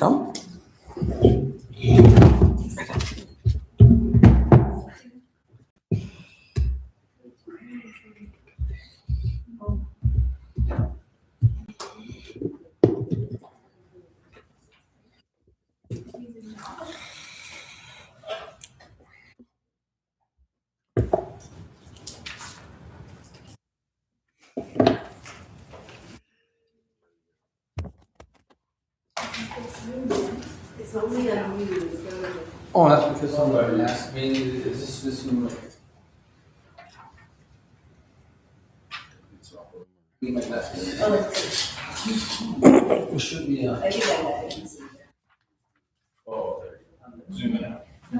Come. It's only unmuted. Oh, that's because somebody asked me, is this one? It should be, I think I can see that. Oh, there you go. Zoom in out. I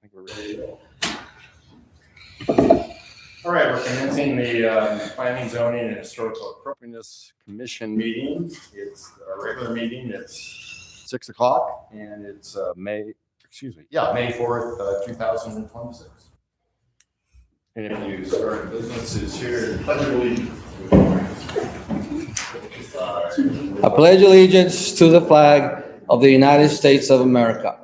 think we're ready to go. All right, we're commencing the Planning, Zoning, and Historical Appropriateness Commission meeting. It's a regular meeting. It's 6 o'clock, and it's May 4th, 2026. And if you start businesses here, pledge allegiance. I pledge allegiance to the flag of the United States of America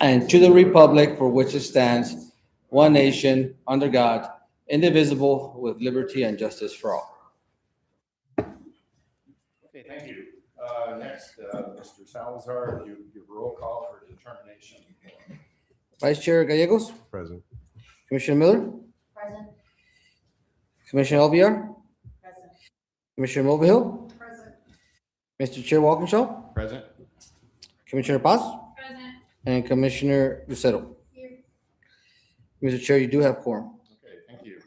and to the republic for which it stands, one nation, under God, indivisible, with liberty and justice for all. Okay, thank you. Next, Mr. Salazar, you give roll call for determination. Vice Chair Gallegos, Present. Commissioner Miller, Present. Commissioner Alviar, Present. Commissioner Mulvihill, Present. Mr. Chair Walkinshaw, Present. Commissioner Paz, Present. and Commissioner Lucero. Here. Mr. Chair, you do have quorum. Okay, thank you.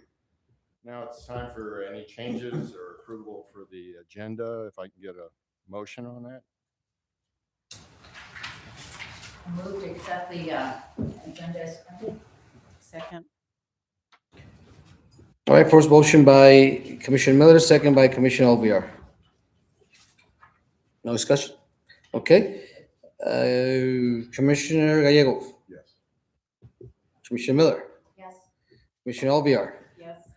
Now it's time for any changes or approval for the agenda. If I can get a motion on that. Move to accept the agenda as printed. Second. All right, first motion by Commissioner Miller, second by Commissioner Alviar. No discussion? Okay. Commissioner Gallegos, Yes. Commissioner Miller, Yes. Commissioner Alviar, Yes.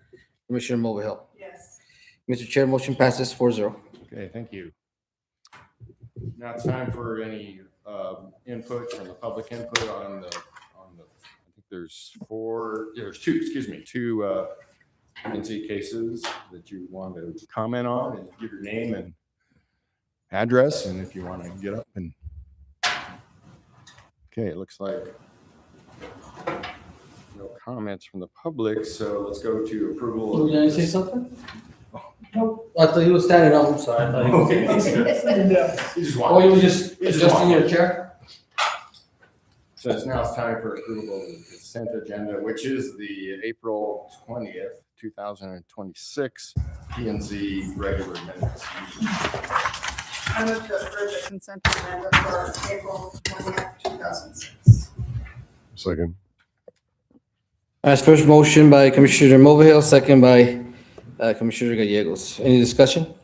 Commissioner Mulvihill. Yes. Mr. Chair, motion passes 4-0. Okay, thank you. Now it's time for any input from the public input on the, I think there's two P&Z cases that you want to comment on, and give your name and address, and if you want to get up and. Okay, it looks like no comments from the public, so let's go to approval. Were you gonna say something? No, I thought you were standing up, I'm sorry. I thought you- Okay, that's good. You just want- Oh, you were just You just adjusting want- your chair? So it's now time for approval of the consent agenda, which is the April 20th, 2026 P&Z regular minutes. I move to approve the consent agenda for April 20th, 2006. Second. All right, first motion by Commissioner Mulvihill, second by Commissioner Gallegos. Any discussion?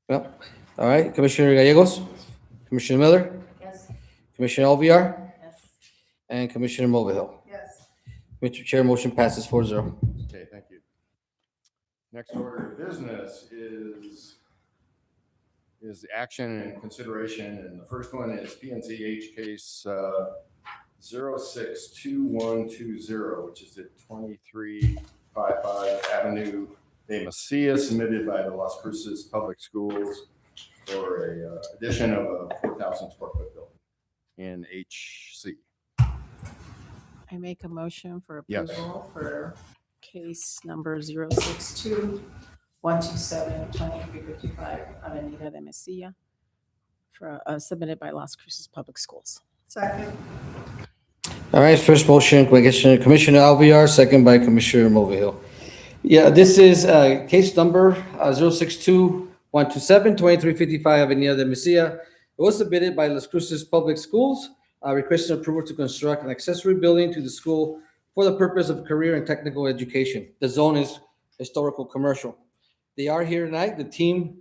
No? All right, Commissioner Gallegos, Commissioner Miller, Yes. Commissioner Alviar, Yes. and Commissioner Mulvihill. Yes. Mr. Chair, motion passes 4-0. Okay, thank you. Next order of business is action and consideration, and the first one is P&ZH case 062120, which is at 2355 Avenue de Macia, submitted by the Las Cruces Public Schools for a addition of a 4,000 square foot building in HC. I make a motion for Yes. approval for case number 062-127-2355 Avenida de Mesilla for, submitted by Las Cruces Public Schools. Second. All right, first motion, Commissioner Alviar, second by Commissioner Mulvihill. Yeah, this is case number 062-127-2355 Avenida de Mesilla. It was submitted by Las Cruces Public Schools, requesting approval to construct an accessory building to the school for the purpose of career and technical education. The zone is historical commercial. They are here tonight. The team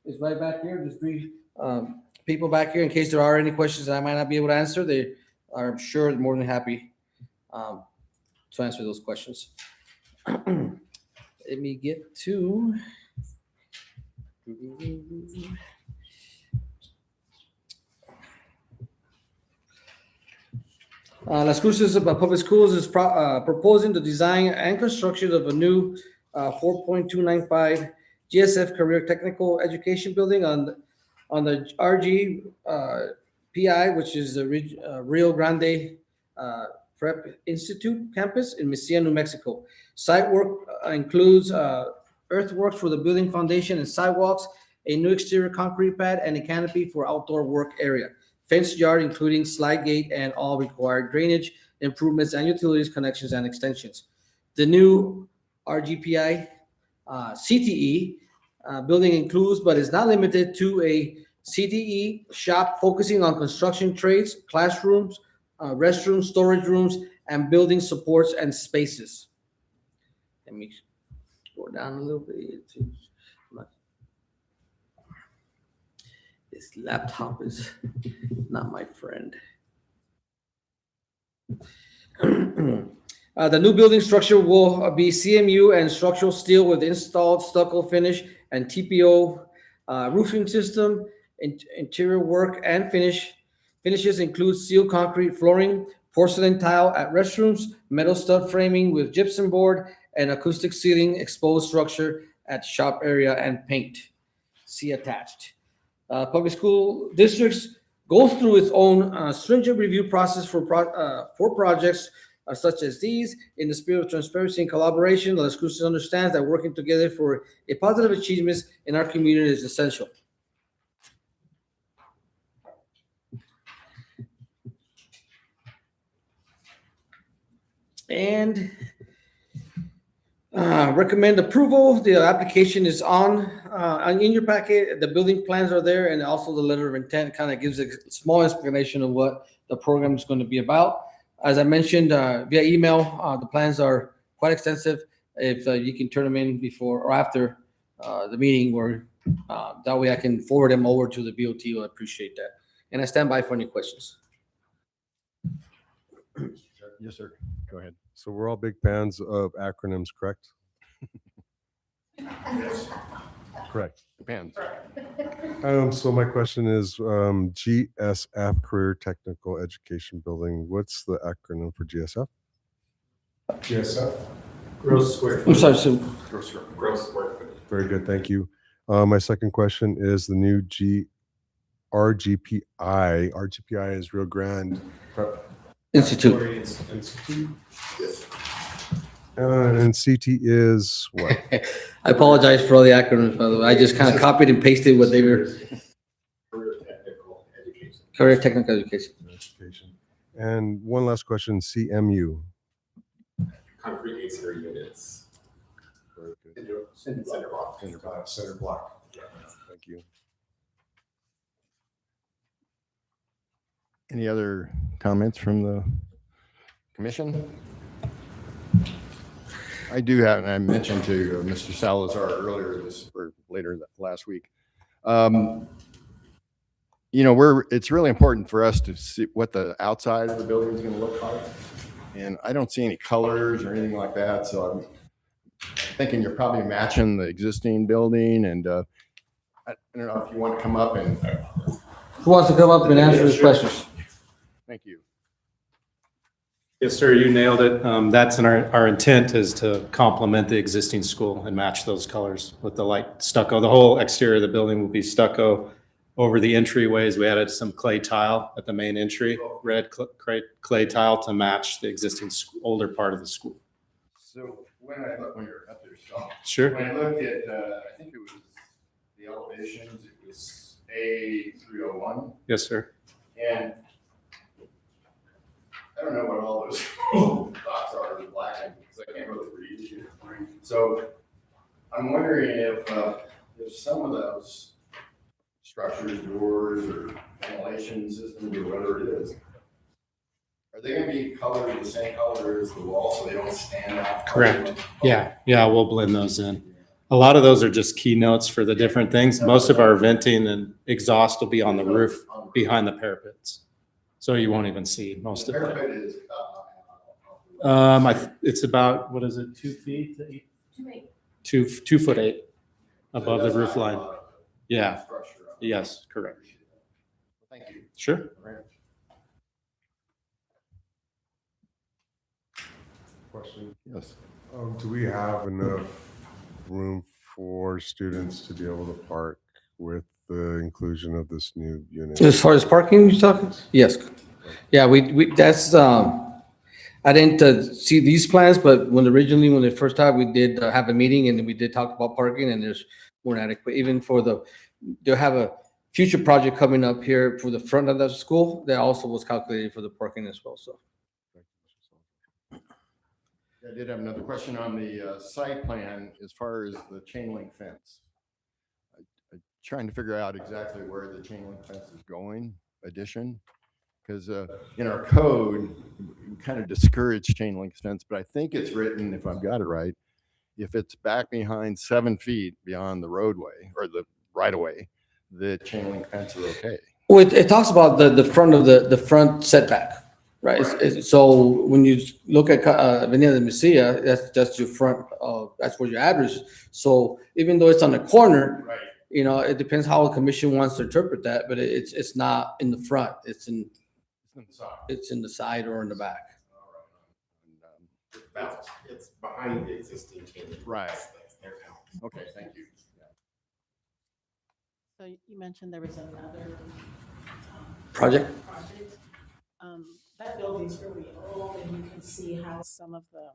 is right back here. There's three people back here in case there are any questions that I might not be able to answer. They are, I'm sure, more than happy to answer those questions. Let me get to. Las Cruces Public Schools is proposing the design and construction of a new 4.295 GSF Career Technical Education Building on the RG PI, which is the Rio Grande Prep Institute campus in Mesilla, New Mexico. Site work includes earthworks for the building foundation and sidewalks, a new exterior concrete pad, and a canopy for outdoor work area. Fenced yard, including slide gate and all required drainage improvements and utilities connections and extensions. The new RGPI CTE building includes, but is not limited to, a CTE shop focusing on construction trades, classrooms, restrooms, storage rooms, and building supports and spaces. Let me go down a little bit. This laptop is not my friend. The new building structure will be CMU and structural steel with installed stucco finish and TPO roofing system. Interior work and finishes include steel concrete flooring, porcelain tile at restrooms, metal stud framing with gypsum board, and acoustic ceiling, exposed structure at shop area, and paint. See attached. Public school districts goes through its own stringent review process for projects such as these. In the spirit of transparency and collaboration, Las Cruces understands that working together for a positive achievements in our community is essential. And recommend approval. The application is in your packet. The building plans are there, and also the letter of intent kind of gives a small explanation of what the program is going to be about. As I mentioned via email, the plans are quite extensive. If you can turn them in before or after the meeting, or that way I can forward them over to the BOT. I appreciate that. And I stand by for any questions. Yes, sir. Go ahead. So we're all big fans of acronyms, correct? Yes. Correct. Depends. So my question is GSF Career Technical Education Building. What's the acronym for GSF? GSF, gross square I'm foot. sorry, so Gross square foot. Very good, thank you. My second question is the new RGPI. RGPI is Rio Grande Prep Institute. Institute. Yes. And CT is what? I apologize for all the acronyms, by the way. I just kind of copied and pasted what they were. Career technical education. Career Technical Education. Education. And one last question, CMU. Concrete exterior units. Very good. Center block. Center block. Yeah. Thank you. Any other comments from the commission? I do have, and I mentioned to Mr. Salazar earlier or later last week. It's really important for us to see what the outside of the building is going to look like. And I don't see any colors or anything like that. So I'm thinking you're probably matching the existing building. And I don't know if you want to come up and, Who wants to come up and answer Yeah, these sure. questions? thank you. Yes, sir, you nailed it. That's our intent is to complement the existing school and match those colors with the light stucco. The whole exterior of the building will be stucco. Over the entryways, we added some clay tile at the main entry, red clay tile to match the existing older part of the school. So when you're up there, so Sure. when I looked at, I think it was the elevations, it was A301. Yes, sir. And I don't know what all those dots are in black, because I can't really read it. So I'm wondering if some of those structures, doors, or ventilation systems, or whatever it is, are they going to be colored the same color as the wall so they don't stand out? Correct. Yeah, we'll blend those in. A lot of those are just keynotes for the different things. Most of our venting and exhaust will be on the roof behind the parapets. So you won't even see most The of it. parapet is It's about, what is it, 2 feet? 2 8. 2'8" above the roof line. Yeah. Yes, correct. Thank you. Sure. Question. Yes. Do we have enough room for students to be able to park with the inclusion of this new unit? As far as parking, you're talking? Yes. Yeah, we, that's, I didn't see these plans, but when they first time, we did have a meeting and we did talk about parking and there's more than adequate, even for they'll have a future project coming up here for the front of the school that also was calculated for the parking as well, so. I did have another question on the site plan as far as the chain link fence. I'm trying to figure out exactly where the chain link fence is going, addition. Because in our code, we kind of discourage chain link fence, but I think it's written, if I've got it right, if it's back behind 7 feet beyond the roadway or the right of way, the chain link fence is okay. Well, it talks about the front of the front setback, right? So when you look at Avenida de Mesilla, that's your front, that's where your address is. So even though it's on the corner, Right. you know, it depends how the commission wants to interpret that, but it's not in the front, it's in the side or in the back. It's behind the existing chain. Right. That's their house. Okay, thank you. So you mentioned there was another Project? project. That building's really old and you can see how some of the,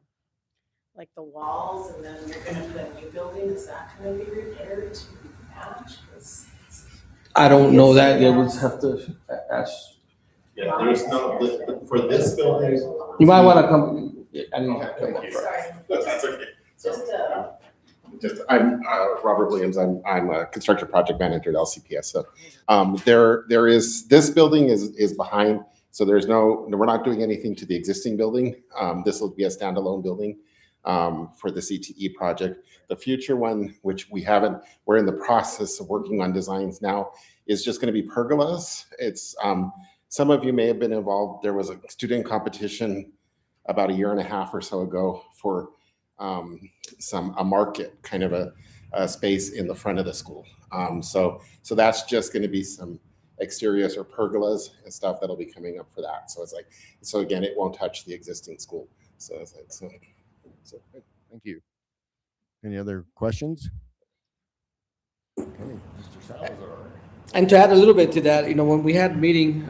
like the walls and then you're gonna put a new building, is that gonna be repaired to match? 'Cause I don't know that, they would have to ask. Yeah, there's no, for this building. You might want to come, I don't know. Okay, thank you. Sorry, That's okay. So, just, I'm Robert Williams. I'm a construction project manager at LCPS. So there is, this building is behind. So we're not doing anything to the existing building. This will be a standalone building for the CTE project. The future one, which we're in the process of working on designs now, is just going to be pergolas. It's some of you may have been involved. There was a student competition about a year and a half or so ago for a market kind of a space in the front of the school. So that's just going to be some exteriors or pergolas and stuff that'll be coming up for that. So again, it won't touch the existing school. So Thank you. Any other questions? Okay, Mr. Salazar. And to add a little bit to that, you know, when we had a meeting,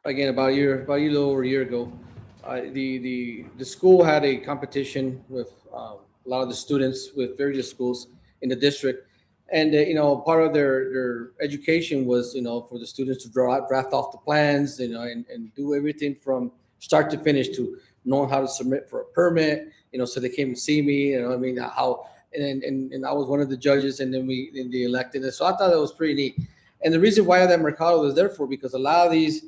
again, about a little over a year ago, the school had a competition with a lot of the students with various schools in the district. And, you know, part of their education was, you know, for the students to draft off the plans, you know, and do everything from start to finish to knowing how to submit for a permit, you know, so they came and see me, you know, I mean, and I was one of the judges and then they elected us. So I thought that was pretty neat. And the reason why that Mercado was there for, because a lot of these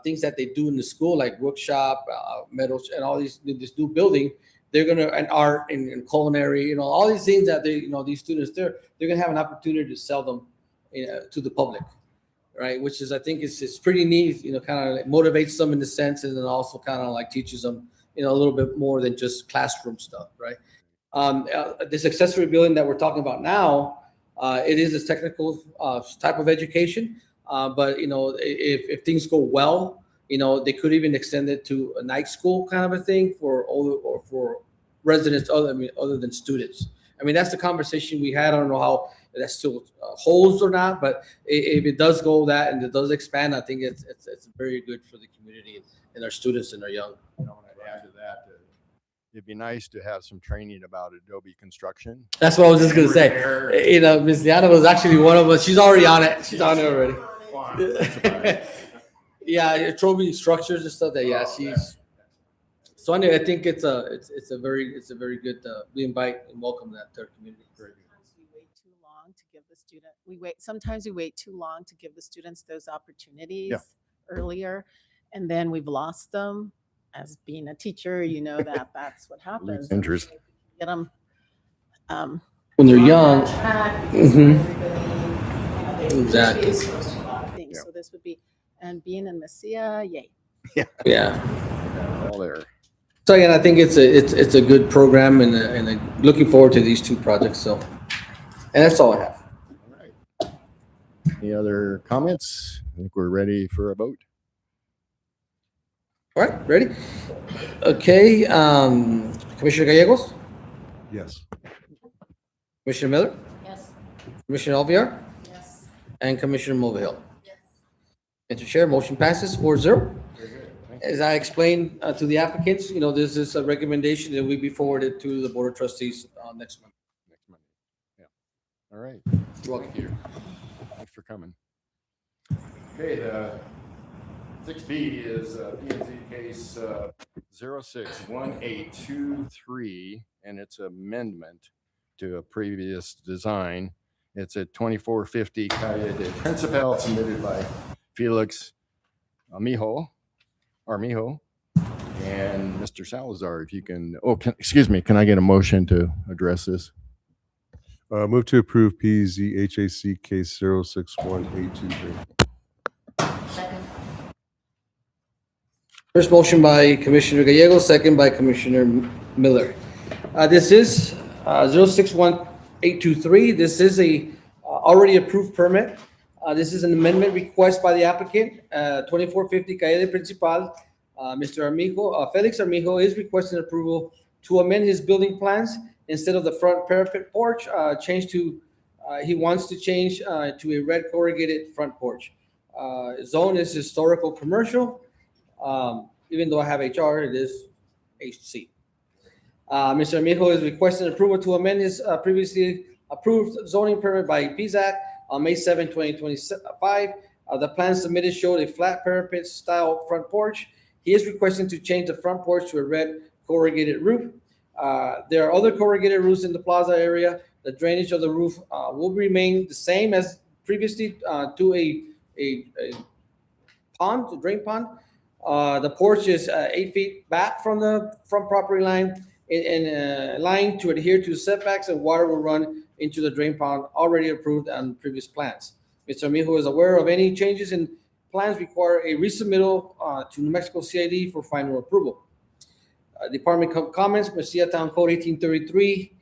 things that they do in the school, like workshop, metals, and all this new building, they're gonna, and art and culinary, you know, all these things that they, you know, these students they're gonna have an opportunity to sell them, you know, to the public, right? Which is, I think, it's pretty neat, you know, kind of like motivates them in the sense, and then also kind of like teaches them, you know, a little bit more than just classroom stuff, right? This accessory building that we're talking about now, it is a technical type of education, but you know, if things go well, you know, they could even extend it to a night school kind of a thing for older or for residents other than students. I mean, that's the conversation we had. I don't know how that still holds or not, but if it does go that and it does expand, I think it's very good for the community and our students and our young. You know, and I'd add to that, it'd be nice to have some training about Adobe construction. That's what I was just gonna say. You know, Ms. Liana was actually one of us. She's already on it. She's on it already. Yeah, trophy structures and stuff. That yeah, she's. So anyway, I think it's a very good. We invite and welcome that to our community. sometimes we wait too long to give the student, sometimes we wait too long to give the students those opportunities earlier, and then we've lost them. As being a teacher, you know that's what happens. Interest. Get them When they're young. Exactly. Exactly. Exposed to a lot of things. Yeah. So this would be, and being in Mesilla, yay. Yeah. All there. So again, I think it's a good program and looking forward to these two projects. So, and that's all I have. All right. Any other comments? I think we're ready for a vote. All right, ready? Okay, Commissioner Gallegos, Yes. Commissioner Miller, Yes. Commissioner Alviar, Yes. and Commissioner Mulvihill. Mr. Chair, motion passes 4-0. As I explained to the applicants, this is a recommendation that will be forwarded to the Board of Trustees next month. Next Monday. Yeah. All right. You're welcome. Thank you. Thanks for coming. Okay, the 6B is P&Z case 061823, and it's amendment to a previous design. It's at 2450 Calle de Principal, submitted by Felix Armijo, and Mr. Salazar, if you can, excuse me, can I get a motion to address this? Move to approve PZHAC case 061823. Second. First motion by Commissioner Gallegos, second by Commissioner Miller. This is 061823. This is a already approved permit. This is an amendment request by the applicant, 2450 Calle de Principal. Mr. Armijo, Felix Armijo is requesting approval to amend his building plans. Instead of the front parapet porch, he wants to change to a red corrugated front porch. Zone is historical commercial. Even though I have HR, it is HC. Mr. Armijo is requesting approval to amend his previously approved zoning permit by PZHAC on May 7, 2025. The plan submitted showed a flat parapet style front porch. He is requesting to change the front porch to a red corrugated roof. There are other corrugated roofs in the plaza area. The drainage of the roof will remain the same as previously to a pond, a drain pond. The porch is 8 feet back from the front property line and line to adhere to setbacks, and water will run into the drain pond already approved on previous plans. Mr. Armijo is aware of any changes in plans require a resubmittal to New Mexico CID for final approval. Department comments, Mesilla Town Code 1833,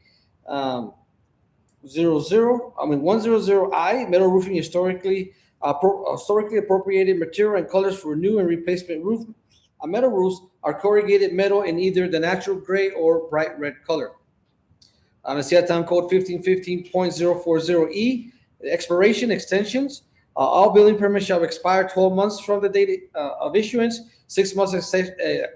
100I, metal roofing historically appropriated material and colors for new and replacement roof. Metal roofs are corrugated metal in either the natural gray or bright red color. Mesilla Town Code 1515.040E, expiration extensions. All building permits shall expire 12 months from the date of issuance. 6 months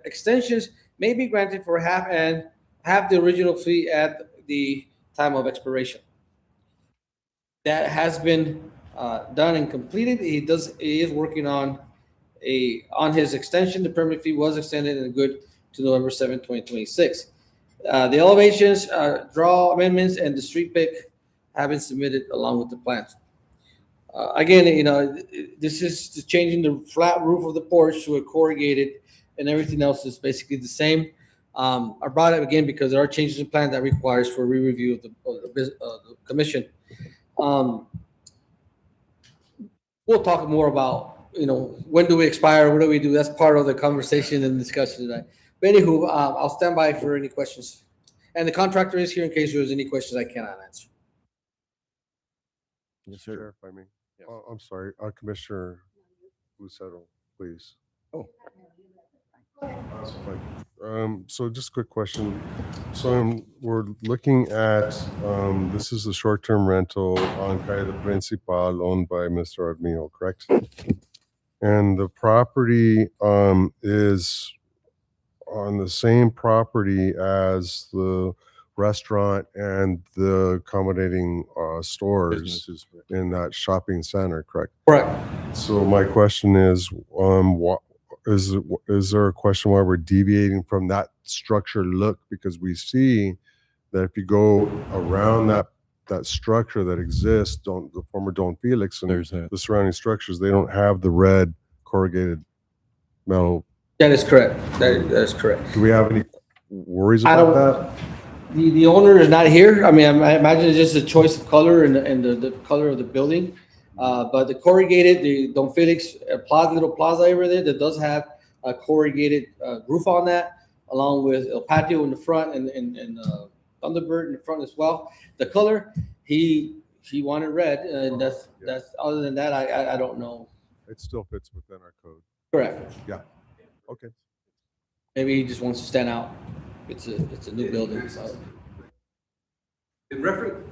extensions may be granted for half the original fee at the time of expiration. That has been done and completed. He is working on his extension. The permit fee was extended and good to November 7, 2026. The elevations, draw amendments, and the street pick have been submitted along with the plans. Again, this is changing the flat roof of the porch to a corrugated, and everything else is basically the same. I brought it again because there are changes in plan that requires for re-review of the commission. We'll talk more about, when do we expire? What do we do? That's part of the conversation and discussion tonight. But anywho, I'll stand by for any questions. And the contractor is here in case there's any questions I cannot answer. Yes, sir. Chair, if I may. Yes. I'm sorry, Commissioner Lucero, please. Oh. So just a quick question. So we're looking at, this is a short-term rental on Calle de Principal owned by Mr. Armijo, correct? And the property is on the same property as the restaurant and the accommodating stores Businesses. in that shopping center, correct? Correct. So my question is, is there a question why we're deviating from that structure look? Because we see that if you go around that structure that exists, the former Don Felix and There's that. the surrounding structures, they don't have the red corrugated metal. That is correct. That is correct. Do we have any worries I about don't- that? The owner is not here. I mean, I imagine it's just a choice of color and the color of the building. But the corrugated, the Don Felix little plaza over there that does have a corrugated roof on that. along with El Patio in the front and Thunderbird in the front as well. The color, he wanted red, and that's, other than that, I don't know. It still fits within our code. Correct. Okay. Maybe he just wants to stand out. It's a new building, so. In reference,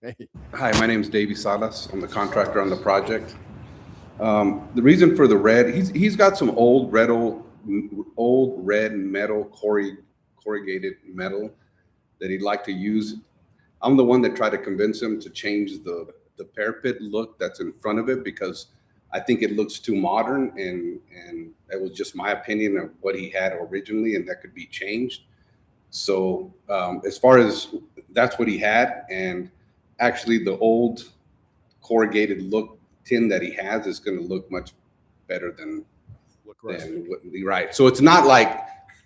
Hey. hi, my name is Davey Salas. I'm the contractor on the project. The reason for the red, he's got some old red metal corrugated metal that he'd like to use. I'm the one that tried to convince him to change the parapet look that's in front of it, because I think it looks too modern, and that was just my opinion of what he had originally, and that could be changed. So as far as that's what he had, and actually the old corrugated look tin that he has is going to look much better than right. So it's not like,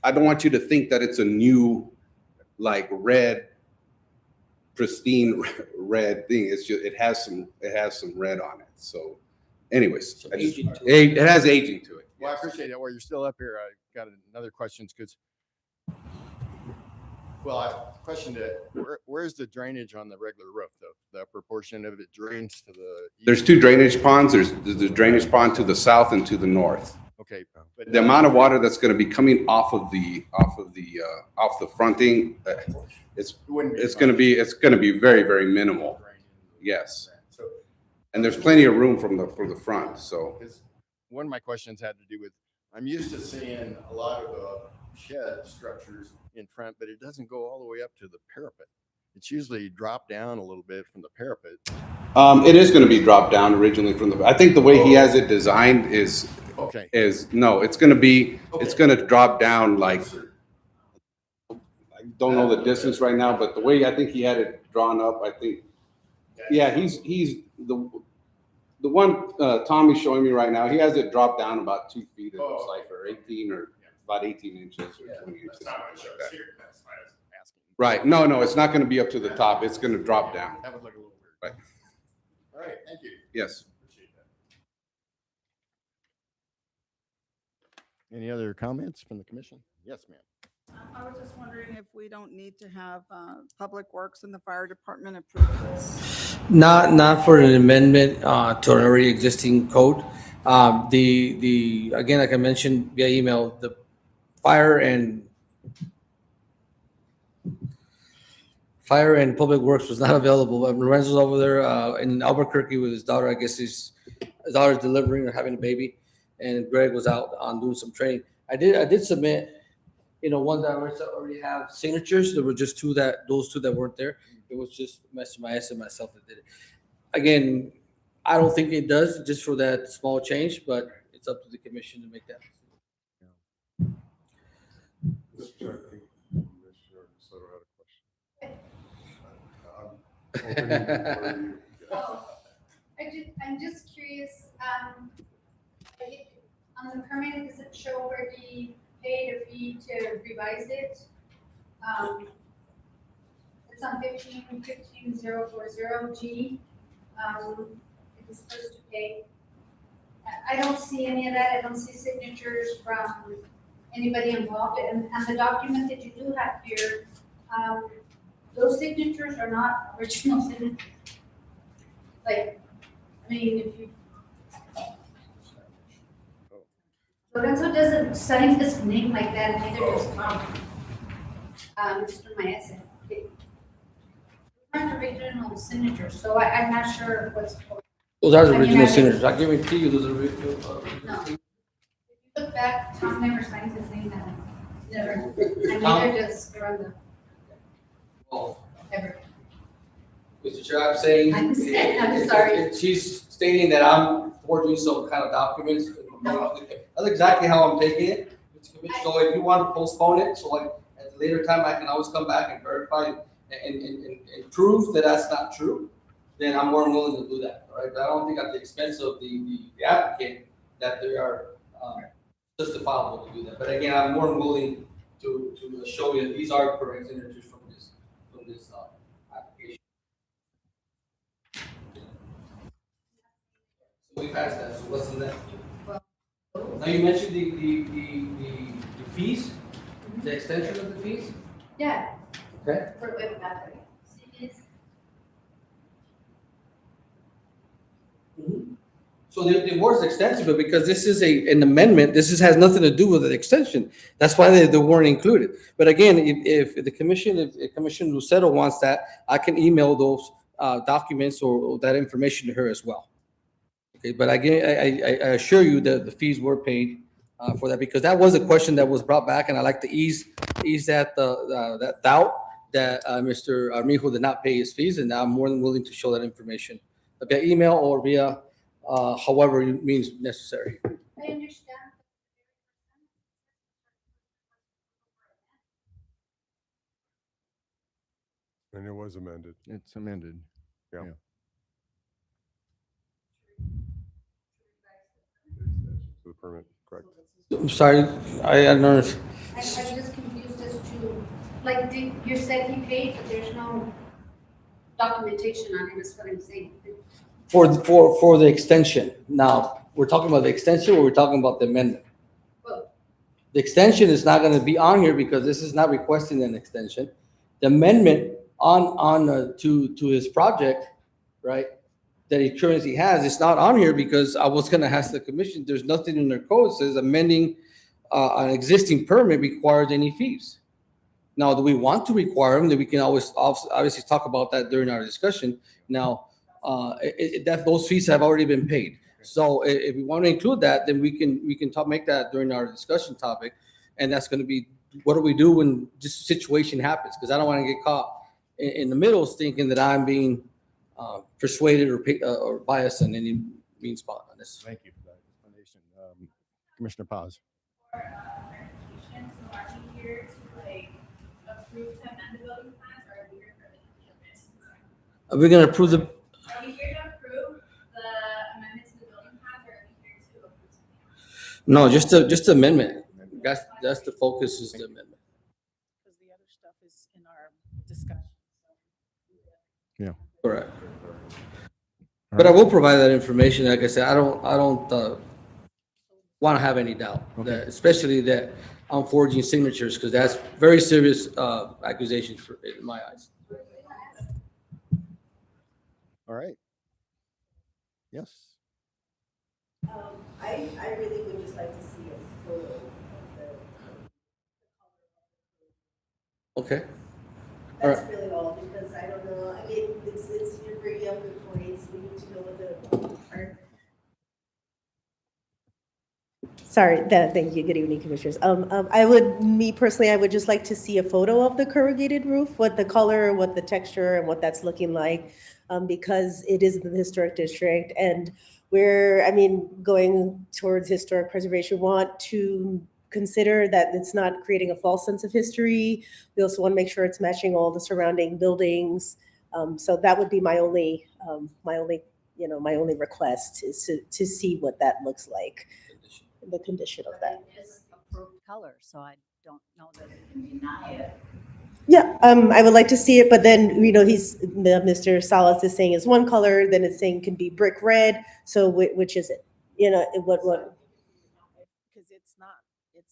I don't want you to think that it's a new like red, pristine red thing. It's just it has some red on it. So anyways, it has aging to it. Well, I appreciate it. While you're still up here, I got another question, because, well, I questioned it. Where's the drainage on the regular roof, though? The upper portion of it drains to the east? There's two drainage ponds. There's the drainage pond to the south and to the north. Okay, but The amount of water that's going to be coming off the fronting, it's going to be very, very minimal. Yes. So, And there's plenty of room for the front. So because one of my questions had to do with, I'm used to seeing a lot of shed structures in front, but it doesn't go all the way up to the parapet. It's usually dropped down a little bit from the parapet. it is going to be dropped down originally from the. I think the way he has it designed is Okay. no. It's going to be. It's going to drop down like. I don't know the distance right now, but the way I think he had it drawn up, I think. Yeah, he's the one Tommy's showing me right now. He has it dropped down about 2 feet. It looks like, or 18 or about 18 inches or 20 inches. That's not what it Like shows that. here. That's why I was asking. Right. No, it's not going to be up to the top. It's going to drop down. That would look a little weird. Right. All right, thank you. Yes. Appreciate that. Any other comments from the commission? Yes, ma'am. I was just wondering if we don't need to have Public Works and the Fire Department approve this. Not for an amendment to an already existing code. The again, like I mentioned via email, the fire and public works was not available. Lorenzo's over there in Albuquerque with his daughter. I guess his daughter's delivering or having a baby, and Greg was out on doing some training. I did submit, one that I already have signatures. There were just those two that weren't there. It was just Mr. Maes and myself that did it. Again, I don't think it does just for that small change, but it's up to the commission to make that. Mr. Chair, I think Commissioner Soto had a question. Opening for you. I'm just curious, on the permit, does it show where he paid a fee to revise it? It's on 15.15040G. It's supposed to pay. I don't see any of that. I don't see signatures from anybody involved. And the document that you do have here, those signatures are not original signatures. Like, I mean, if you. Lorenzo doesn't sign his name like that, neither does Tom. Mr. Maes. Aren't original signatures, so I'm not sure what's. Those are the I mean, original I- signatures. I guarantee you those are original. No. If you look back, Tom never signs his name that way. Never. And Tom? neither does Rhonda, Oh, ever. Mr. Chair, I'm saying. I'm sorry. She's stating that I'm forging some kind of documents. That's exactly how I'm taking it. So if you want to postpone it, so like at a later time, I can always come back and verify and prove that that's not true, then I'm more than willing to do that, all right? But I don't think at the expense of the applicant that they are justifiable to do that. But again, I'm more than willing to show you that these are correct signatures from this application. So we passed that, so what's in that? Now, you mentioned the fees, the extension of the fees. Yeah. Okay. For web battery. So the word's extensive, because this is an amendment, has nothing to do with an extension. That's why they weren't included. But again, if the commission, if Commissioner Lucero wants that, I can email those documents or that information to her as well. Okay, but again, I assure you that the fees were paid for that, because that was a question that was brought back, and I like to ease that that doubt that Mr. Armijo did not pay his fees, and now I'm more than willing to show that information via email or via however means necessary. I understand. And it was amended. It's amended. Yeah. Yeah. To the permit, correct. I'm sorry, I don't know. I'm just confused as to, like, you said he paid, but there's no documentation on it, is what I'm saying. For the extension. Now, we're talking about the extension, or we're talking about the amendment? Both. The extension is not gonna be on here because this is not requesting an extension. The amendment to his project, right, that he currently has, it's not on here because I was gonna ask the commission, there's nothing in their code that says amending an existing permit requires any fees. Now, do we want to require them? That we can always obviously talk about that during our discussion. Now, that those fees have already been paid. So if we want to include that, then we can make that during our discussion topic, and that's going to be, what do we do when this situation happens? Because I don't want to get caught in the middle thinking that I'm being persuaded or biased in any means on this. Thank you for that explanation. Commissioner Paz. So are we here to like approve to amend the building plans, or are we here for the campus? Are we going to approve the? Are we here to approve the amendment to the building plans, or are we here to approve something else? No, just the amendment. That's the focus, is the amendment. Because the other stuff is in our discussion. Correct. But I will provide that information. Like I said, I don't want to have any doubt, that, especially that I'm forging signatures, because that's very serious accusations in my eyes. All right. Yes. I really would just like to see a photo of the. Okay. All That's really all, because I don't know, I mean, you're bringing up good points, we need to know what the. Sorry, thank you, good evening, Commissioners. Me personally, I would just like to see a photo of the corrugated roof, what the color, what the texture, and what that's looking like, because it is in the historic district, and going towards historic preservation, want to consider that it's not creating a false sense of history. We also want to make sure it's matching all the surrounding buildings. So that would be my only request, is to see what that looks like, the condition of that. It's approved color, so I don't know that it can deny it. Yeah, I would like to see it, but then, Mr. Salas is saying it's one color, then it's saying can be brick red. So which is it? What? Because it's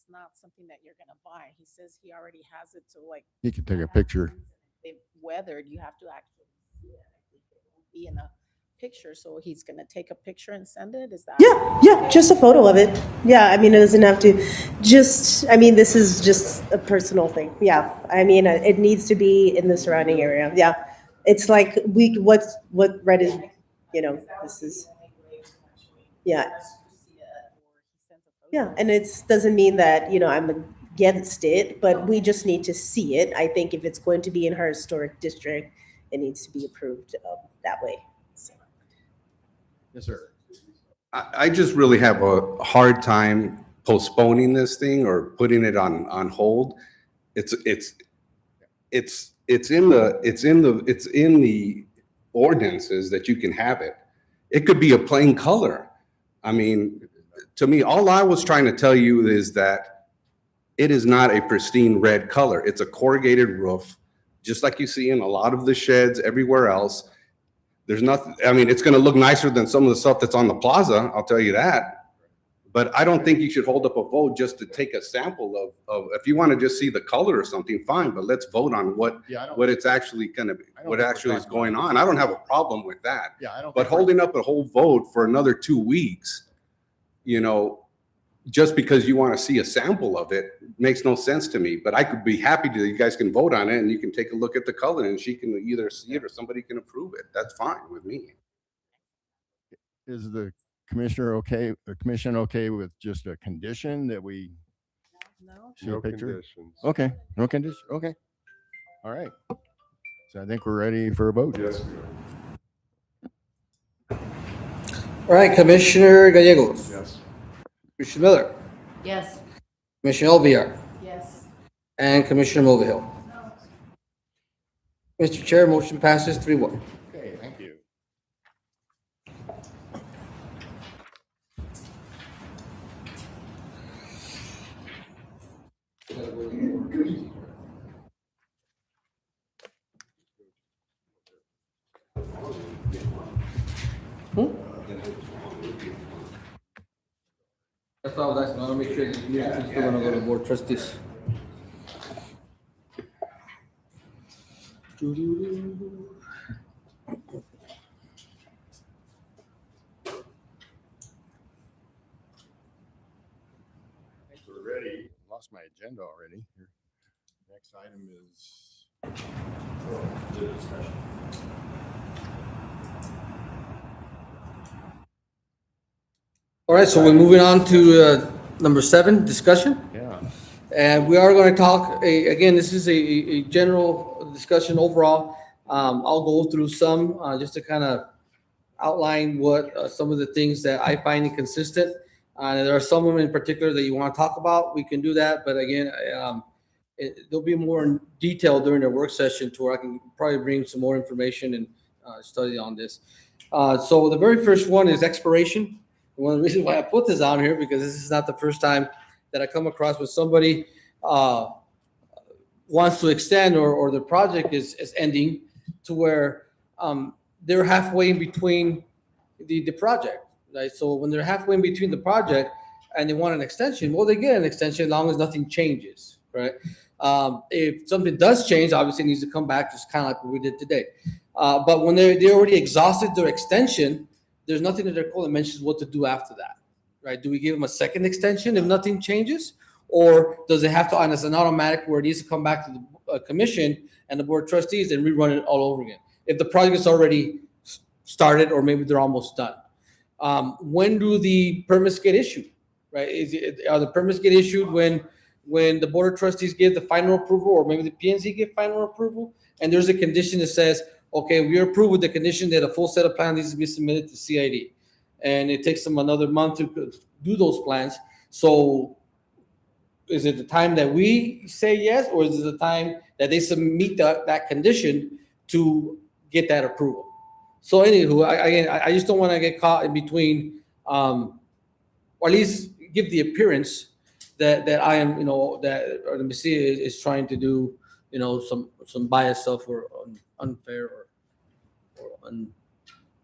not something that you're gonna buy. He says he already has it, so like. You can take a picture. They've weathered, you have to actually see it. I think it won't be in a picture, so he's gonna take a picture and send it, is that? Yeah, just a photo of it. Yeah, it doesn't have to, this is just a personal thing. Yeah, it needs to be in the surrounding area. Yeah, it's like what red is, this is, yeah. Yeah, and it doesn't mean that, I'm against it, but we just need to see it. I think if it's going to be in her historic district, it needs to be approved that way. So. Yes, sir. I just really have a hard time postponing this thing or putting it on hold. It's in the ordinances that you can have it. It could be a plain color. To me, all I was trying to tell you is that it is not a pristine red color. It's a corrugated roof, just like you see in a lot of the sheds everywhere else. There's nothing, it's going to look nicer than some of the stuff that's on the plaza, I'll tell you that. But I don't think you should hold up a vote just to take a sample of, if you want to just see the color or something, fine, but let's vote on what it's actually gonna be, what actually is going on. I don't have a problem with that. Yeah, I don't. But holding up a whole vote for another 2 weeks, you know, just because you want to see a sample of it makes no sense to me. But I could be happy to, you guys can vote on it and you can take a look at the color and she can either see it or somebody can approve it. That's fine with me. Is the commissioner okay, the commission okay with just a condition that we No? see a No picture? conditions. Okay, no condition, okay. All right. So I think we're ready for a vote. Yes. All right, Commissioner Gallegos. Yes. Commissioner Miller. Yes. Commissioner Alvear. Yes. And Commissioner Mulvihill. Mr. Chair, motion passes 3-1. Okay, thank you. That's all I was asking. I want to make sure that you're still going to go to board trustees. I think we're ready. Lost my agenda already. Here. Next item is the discussion. All right, so we're moving on to number 7, discussion. Yeah. And we are going to talk, again, this is a general discussion overall. I'll go through some just to kind of outline what some of the things that I find inconsistent. There are some of them in particular that you want to talk about. We can do that. But again, there'll be more in detail during the work session to where I can probably bring some more information and study on this. So the very first one is expiration. One of the reasons why I put this on here, because this is not the first time that I come across with somebody wants to extend or the project is ending to where they're halfway in between the project, right? So when they're halfway in between the project and they want an extension, well, they get an extension as long as nothing changes, right? If something does change, obviously it needs to come back, just kind of like what we did today. But when they already exhausted their extension, there's nothing in their code that mentions what to do after that, right? Do we give them a second extension if nothing changes? Or does it have to, and it's an automatic where it needs to come back to the commission and the board of trustees and rerun it all over again? If the project is already started or maybe they're almost done. When do the permits get issued, right? Are the permits get issued when the board of trustees give the final approval or maybe the P&Z give final approval? And there's a condition that says, okay, we approve with the condition that a full set of plans needs to be submitted to CID. And it takes them another month to do those plans. So is it the time that we say yes, or is it the time that they submit that condition to get that approval? So anywho, I just don't want to get caught in between, or at least give the appearance that I am, that or the Messia is trying to do, some biased stuff or unfair or We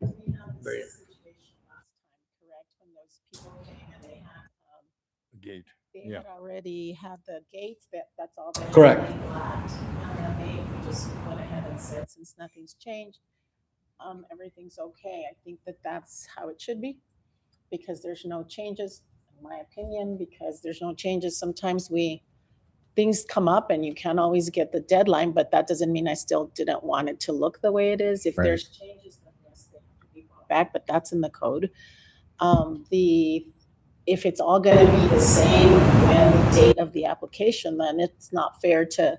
had this Very- situation last time, correct, when those people came and they had, Gate. they Yeah. had already had the gates, that's all. they had Correct. already blacked. And then they just went ahead and said, since nothing's changed, everything's okay. I think that's how it should be, because there's no changes, in my opinion, because there's no changes. Sometimes things come up and you can't always get the deadline, but that doesn't mean I still didn't want it to look the way it is. If Right. there's changes, then yes, they have to be brought back, but that's in the code. If it's all gonna be the same when the date of the application, then it's not fair to,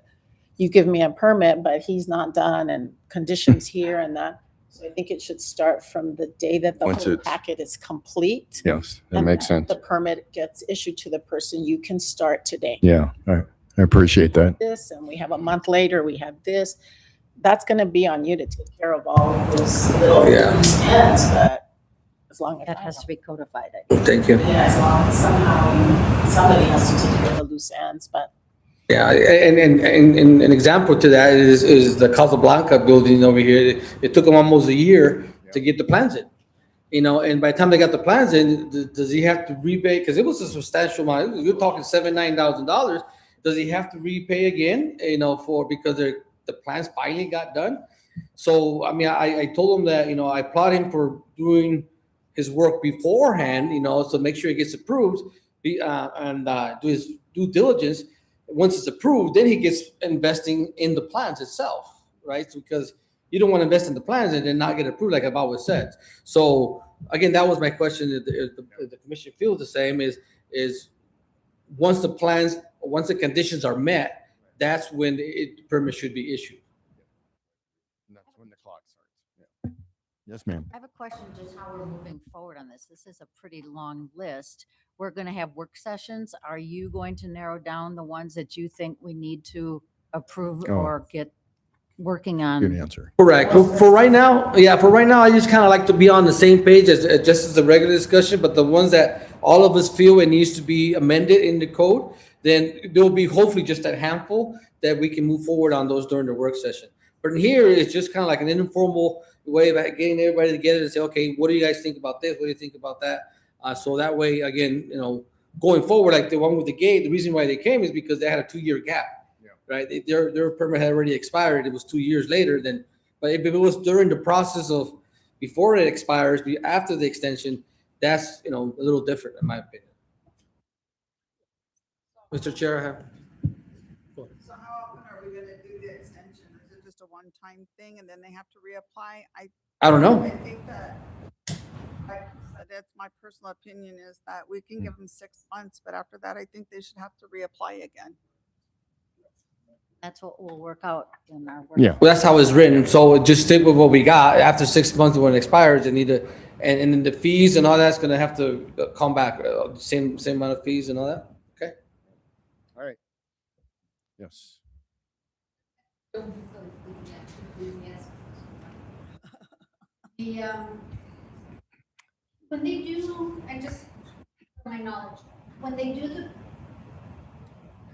you give me a permit, but he's not done and conditions here and that. So I think it should start from the day that the Once whole it's- packet is complete. Yes, that and makes sense. The permit gets issued to the person, you can start today. Yeah, I appreciate that. This, and we have a month later, we have this. That's gonna be on you to take care of all of those little Yeah. loose ends, but as long as. That has I to be codified. Thank you. know. Yeah, as long as somehow somebody has to take care of the loose ends, but. Yeah, and an example to that is the Casablanca building over here. It took them almost a year to get the plans in. and by the time they got the plans in, does he have to repay? Because it was a substantial amount. You're talking $9,000. Does he have to repay again, because the plans finally got done? So, I mean, I told him that, I applaud him for doing his work beforehand, so make sure it gets approved and do his due diligence. Once it's approved, then he gets investing in the plans itself, right? Because you don't want to invest in the plans and then not get approved, like I've always said. So again, that was my question. If the commission feels the same, is once the conditions are met, that's when the permit should be issued. And that's when the clock starts. Yeah. Yes, ma'am. I have a question, just how we're moving forward on this. This is a pretty long list. We're going to have work sessions. Are you going to narrow down the ones that you think we need to approve Oh. or get working Good on? answer. Correct. For right now, I just kind of like to be on the same page as just as a regular discussion, but the ones that all of us feel it needs to be amended in the code, then there'll be hopefully just a handful that we can move forward on those during the work session. But in here, it's just kind of like an informal way of getting everybody together to say, okay, what do you guys think about this? What do you think about that? So that way, again, going forward, like the one with the gate, the reason why they came is because they had a 2-year gap. Right, their permit had already expired. It was 2 years later. But if it was during the process of before it expires, after the extension, that's a little different in my opinion. Mr. Chair, I have. So how often are we gonna do the extension? Is it just a one-time thing and then they have to reapply? I don't know. I think that, that's my personal opinion, is that we can give them 6 months, but after that, I think they should have to reapply again. That's what we'll work out in our work. Yeah. Well, that's how it's written. So just stick with what we got. After 6 months when it expires, they need to, and then the fees and all that's gonna have to come back. Same amount of fees and all that. Okay. All right. Yes. When they do, for my knowledge, when they do the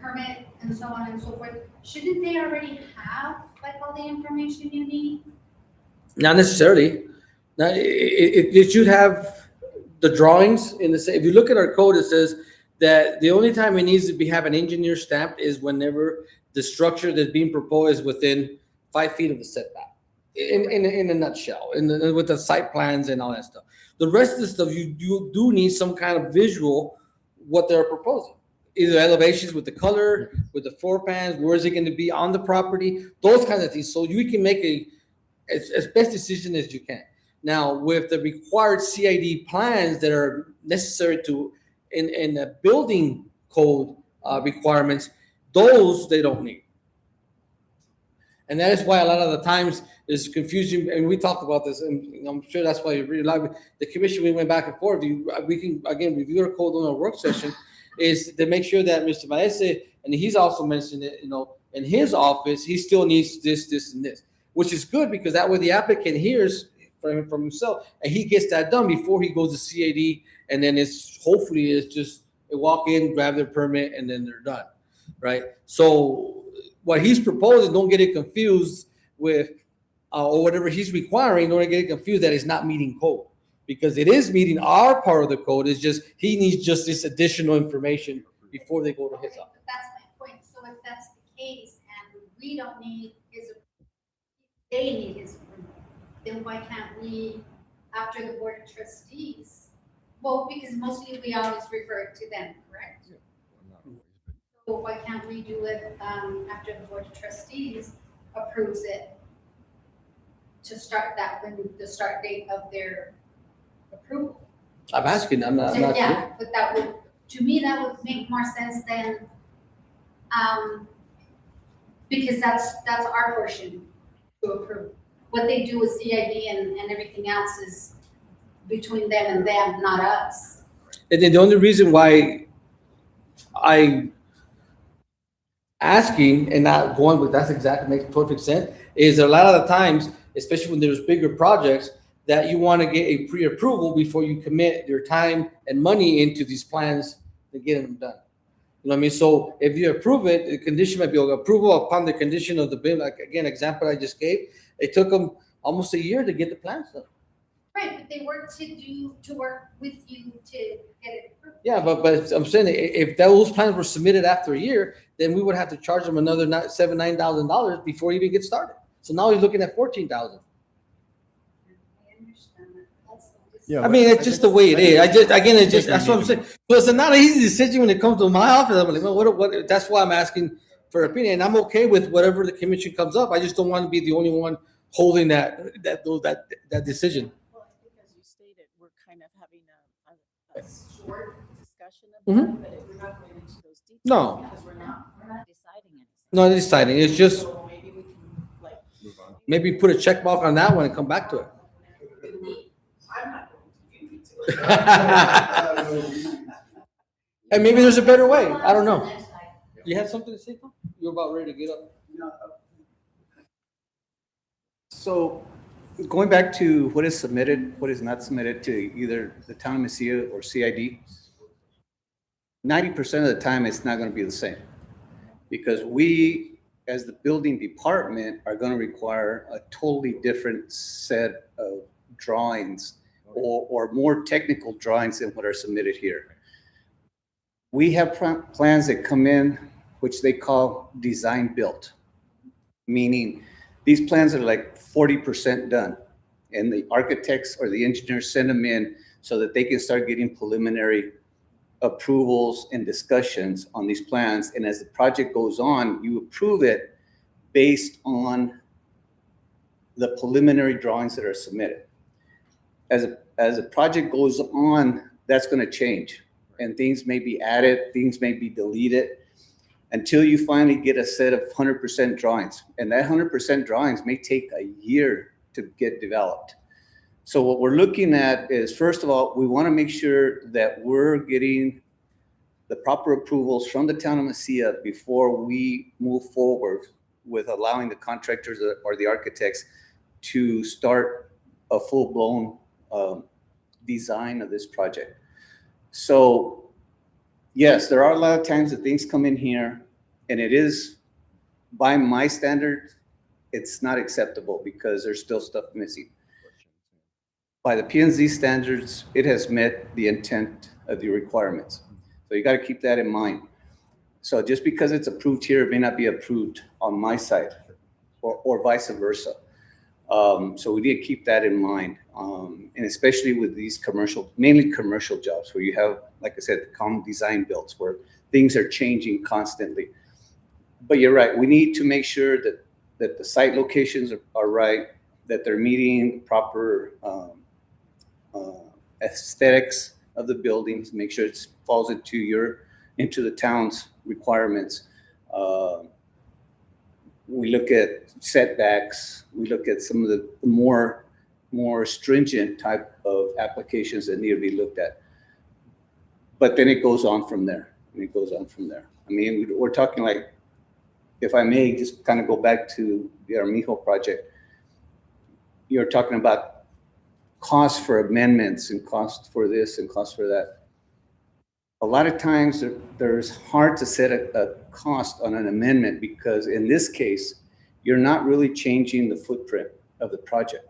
permit and so on and so forth, shouldn't they already have like all the information you need? Not necessarily. Now, it should have the drawings in the. If you look at our code, it says that the only time it needs to have an engineer stamped is whenever the structure that's being proposed is within 5 feet of the setback. In a nutshell, with the site plans and all that stuff. The rest of the stuff you do need some kind of visual what they're proposing. Either elevations with the color, with the floor plans, where is it going to be on the property, those kinds of things. So you can make as best decision as you can. Now, with the required CID plans that are necessary in the building code requirements, those they don't need. And that is why a lot of the times there's confusion, and we talked about this, and I'm sure that's why you really like the commission. We went back and forth. We can again review our code on our work session, is to make sure that Mr. Maese, and he's also mentioned it, in his office, he still needs this, and this, which is good because that way the applicant hears from himself, and he gets that done before he goes to CAD, and then hopefully it's just they walk in, grab their permit, and then they're done, right? So what he's proposing, don't get it confused with, or whatever he's requiring, don't get it confused that it's not meeting code, because it is meeting our part of the code. It's just he needs just this additional information before they go to his office. But that's my point. So if that's the case and we don't need his, they need his approval, then why can't we, after the board of trustees? Well, because mostly we always refer it to them, correct? So why can't we do it after the board of trustees approves it to start that when the start date of their approval? I'm asking. I'm not. Yeah, but that would, to me, that would make more sense than, because that's our portion to approve. What they do with CID and everything else is between them and them, not us. And then the only reason why I asking and not going with that's exactly makes perfect sense is a lot of the times, especially when there's bigger projects, that you want to get a pre-approval before you commit your time and money into these plans to get them done. You know what I mean? So if you approve it, the condition might be approval upon the condition of the bill. Like again, example I just gave, it took them almost a year to get the plans done. Right, but they work to work with you to get it approved. Yeah, but I'm saying if those plans were submitted after a year, then we would have to charge them another $9,000 before he even gets started. So now he's looking at 14,000. I understand that. Yeah, I mean, it's just the way it is. That's what I'm saying. So it's not an easy decision when it comes to my office. I'm like, well, what? That's why I'm asking for opinion. And I'm okay with whatever the commission comes up. I just don't want to be the only one holding that decision. Well, I think as you stated, we're kind of having a short discussion about it, but we're not going into those details. No. Because we're not Deciding anything. No deciding. It's just So maybe we can like. maybe put a check mark on that one and come back to it. I'm not going to, you need to. And maybe there's a better way. I don't know. You have something to say, Tom? You're about ready to get up. So going back to what is submitted, what is not submitted to either the town of Mesilla or CID, 90% of the time, it's not going to be the same. Because we, as the building department, are going to require a totally different set of drawings or more technical drawings than what are submitted here. We have plans that come in, which they call design built, meaning these plans are like 40% done. And the architects or the engineers send them in so that they can start getting preliminary approvals and discussions on these plans. And as the project goes on, you approve it based on the preliminary drawings that are submitted. As the project goes on, that's going to change. And things may be added, things may be deleted, until you finally get a set of 100% drawings. And that 100% drawings may take a year to get developed. So what we're looking at is, first of all, we want to make sure that we're getting the proper approvals from the town of Mesilla before we move forward with allowing the contractors or the architects to start a full-blown design of this project. So yes, there are a lot of times that things come in here, and it is, by my standards, it's not acceptable because there's still stuff missing. By the P&Z standards, it has met the intent of the requirements. So you got to keep that in mind. So just because it's approved here, it may not be approved on my side, or vice versa. So we need to keep that in mind. And especially with these mainly commercial jobs where you have, like I said, common design builds where things are changing constantly. But you're right, we need to make sure that the site locations are right, that they're meeting proper aesthetics of the buildings, make sure it falls into the town's requirements. We look at setbacks. We look at some of the more stringent type of applications that need to be looked at. But then it goes on from there. I mean, we're talking like, if I may just kind of go back to the Armijo project, you're talking about cost for amendments and cost for this and cost for that. A lot of times there's hard to set a cost on an amendment because in this case, you're not really changing the footprint of the project.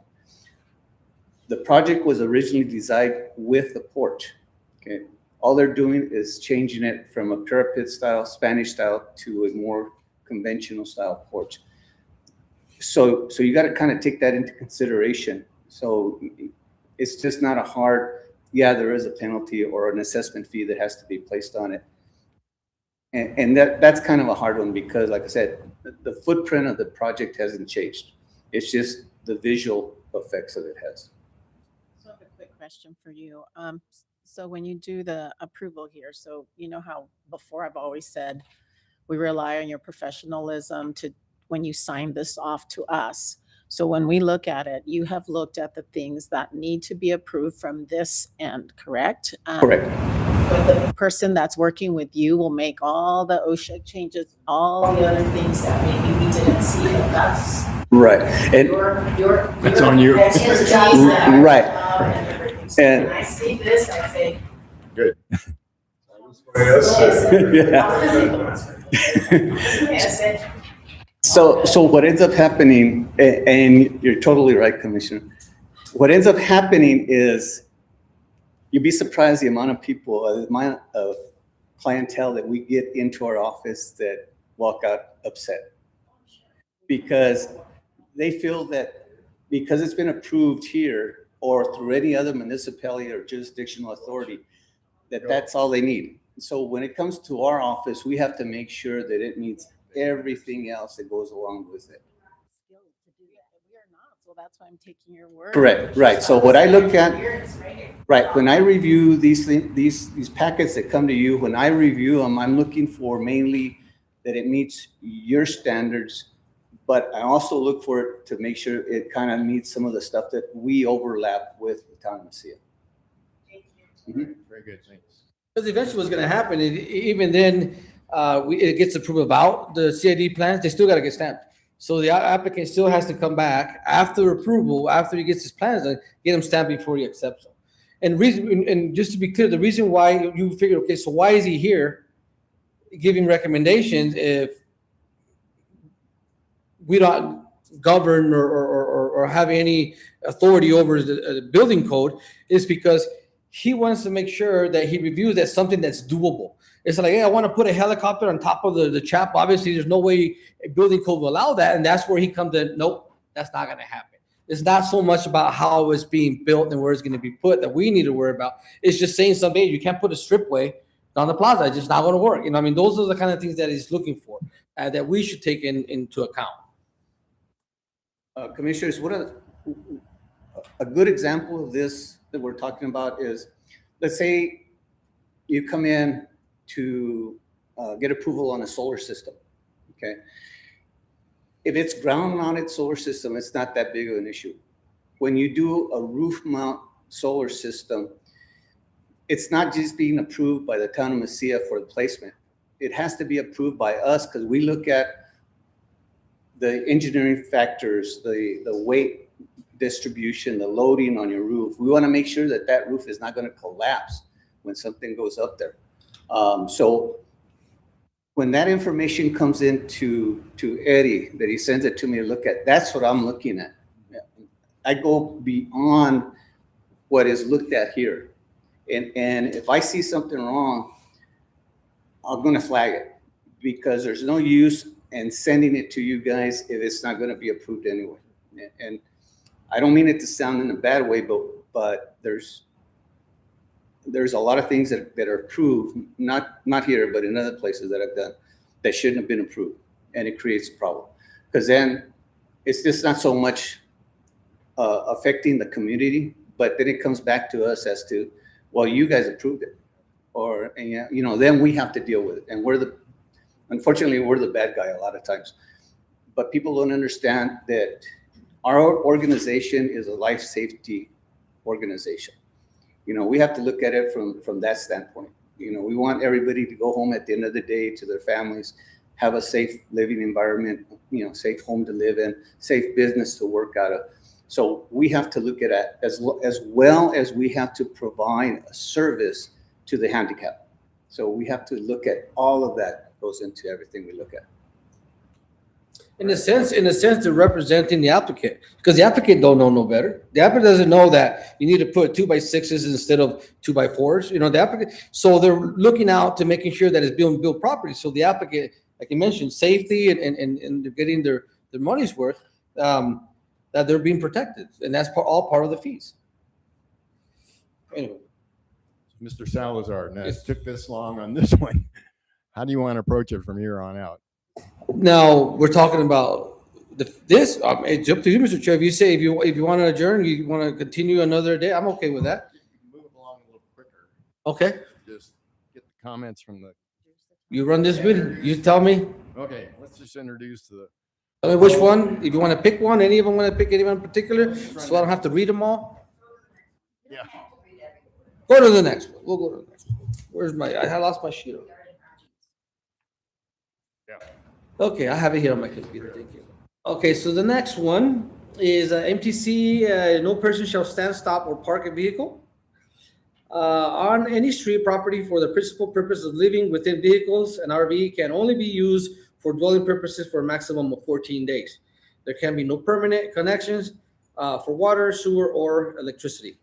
The project was originally designed with the porch, okay? All they're doing is changing it from a parapet style, Spanish style, to a more conventional style porch. So you got to kind of take that into consideration. So it's just not a hard, yeah, there is a penalty or an assessment fee that has to be placed on it. And that's kind of a hard one because, like I said, the footprint of the project hasn't changed. It's just the visual effects of it has. So I have a quick question for you. So when you do the approval here, so you know how before I've always said, we rely on your professionalism when you sign this off to us. So when we look at it, you have looked at the things that need to be approved from this end, correct? Correct. But the person that's working with you will make all the OSHA changes, all the other things that maybe we didn't see. But that's right. And That's on you. That's his job. Right. And when I see this, I say, Good. yeah. So what ends up happening, and you're totally right, Commissioner. what ends up happening is you'd be surprised the amount of people, the amount of clientele that we get into our office that walk out upset. Because they feel that because it's been approved here or through any other municipality or jurisdictional authority, that that's all they need. So when it comes to our office, we have to make sure that it meets everything else that goes along with it. Skilled to do that. We are not, so that's why I'm taking your word. Correct, right. So what I look at, right, when I review these packets that come to you, when I review them, I'm looking for mainly that it meets your standards, but I also look for it to make sure it kind of meets some of the stuff that we overlap with the town of Mesilla. Very good, thanks. Because eventually what's gonna happen, even then, it gets approved without the CID plans, they still gotta get stamped. So the applicant still has to come back after approval, after he gets his plans, and get them stamped before he accepts them. And just to be clear, the reason why you figure, okay, so why is he here giving recommendations if we don't govern or have any authority over the building code, is because he wants to make sure that he reviews that something that's doable. It's like, hey, I want to put a helicopter on top of the chap. Obviously, there's no way a building code will allow that. And that's where he comes in, nope, that's not going to happen. It's not so much about how it's being built and where it's going to be put that we need to worry about. It's just saying something, you can't put a stripway down the plaza. It's just not going to work. You know, I mean, those are the kind of things that he's looking for, that we should take into account. Commissioners, a good example of this that we're talking about is, let's say you come in to get approval on a solar system, okay? If it's ground mounted solar system, it's not that big of an issue. When you do a roof mount solar system, it's not just being approved by the town of Mesilla for the placement. It has to be approved by us because we look at the engineering factors, the weight distribution, the loading on your roof. We want to make sure that that roof is not going to collapse when something goes up there. So when that information comes into Eddie, that he sends it to me to look at, that's what I'm looking at. I go beyond what is looked at here. And if I see something wrong, I'm going to flag it, because there's no use in sending it to you guys if it's not going to be approved anyway. And I don't mean it to sound in a bad way, but there's a lot of things that are approved, not here, but in other places that I've done, that shouldn't have been approved, and it creates a problem. Because then it's just not so much affecting the community, but then it comes back to us as to, well, you guys approved it, then we have to deal with it, and unfortunately, we're the bad guy a lot of times. But people don't understand that our organization is a life safety organization. We have to look at it from that standpoint. We want everybody to go home at the end of the day to their families, have a safe living environment, safe home to live in, safe business to work out of. So we have to look at it as well as we have to provide a service to the handicapped. So we have to look at all of that goes into everything we look at. In a sense, they're representing the applicant, because the applicant don't know no better. The applicant doesn't know that you need to put 2x6s instead of 2x4s. The applicant, so they're looking out to making sure that it's being built properly. So the applicant, like you mentioned, safety and they're getting their money's worth, that they're being protected, and that's all part of the fees. Anyway, Mr. Salazar, now it Yes. took this long on this one. How do you want to approach it from here on out? now we're talking about this. It's up to you, Mr. Chair. If you say if you want to adjourn, you want to continue another day, I'm okay with that. Move along a little quicker. Okay, Just get the comments from the, you run this bit. You tell me. okay, let's just introduce the, Tell me which one. If you want to pick one, any of them want to pick anyone in particular, so I don't have to read them all. yeah. Go to the next one. We'll go to the next one. Where's I lost my sheet. Yeah. Okay, I have it here on my computer. Thank you. Okay, so the next one is MTC. No person shall stand, stop, or park a vehicle on any street property for the principal purpose of living within vehicles. An RV can only be used for dwelling purposes for a maximum of 14 days. There can be no permanent connections for water, sewer, or electricity.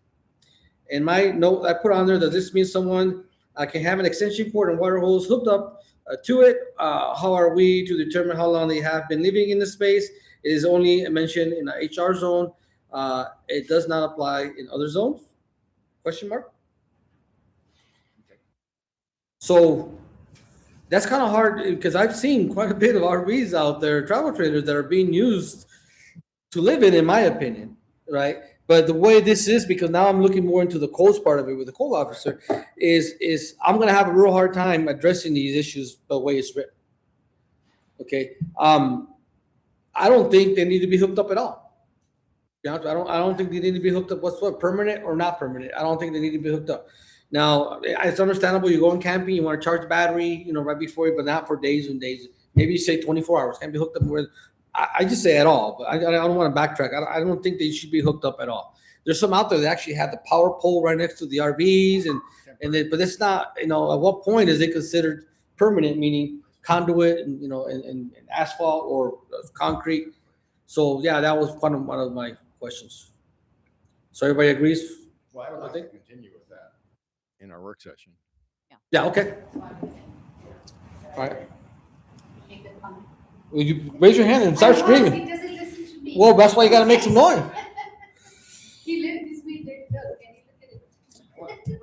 In my note, I put on there, does this mean someone can have an extension cord and water hose hooked up to it? How are we to determine how long they have been living in the space? It is only mentioned in the HR zone. It does not apply in other zones? Question mark? So that's kind of hard because I've seen quite a bit of RVs out there, travel trailers that are being used to live in my opinion, right? But the way this is, because now I'm looking more into the codes part of it with the code officer, is I'm gonna have a real hard time addressing these issues the way it's written. Okay, I don't think they need to be hooked up at all. To be honest, I don't think they need to be hooked up whatsoever, permanent or not permanent. I don't think they need to be hooked up. Now, it's understandable. You're going camping, you want to charge battery, right before you, but not for days and days. Maybe you say 24 hours. Can't be hooked up with. I just say at all, but I don't want to backtrack. I don't think they should be hooked up at all. There's some out there that actually have the power pole right next to the RVs, but it's not. At what point is it considered permanent? Meaning conduit and asphalt or concrete. So yeah, that was one of my questions. So everybody agrees? Well, I would like to continue with that in our work session. Yeah, okay. All right. Make the comment. Will you raise your hand and start He screaming? doesn't listen to me. Well, that's why you gotta make some noise. He lived this week, look, can you look at it?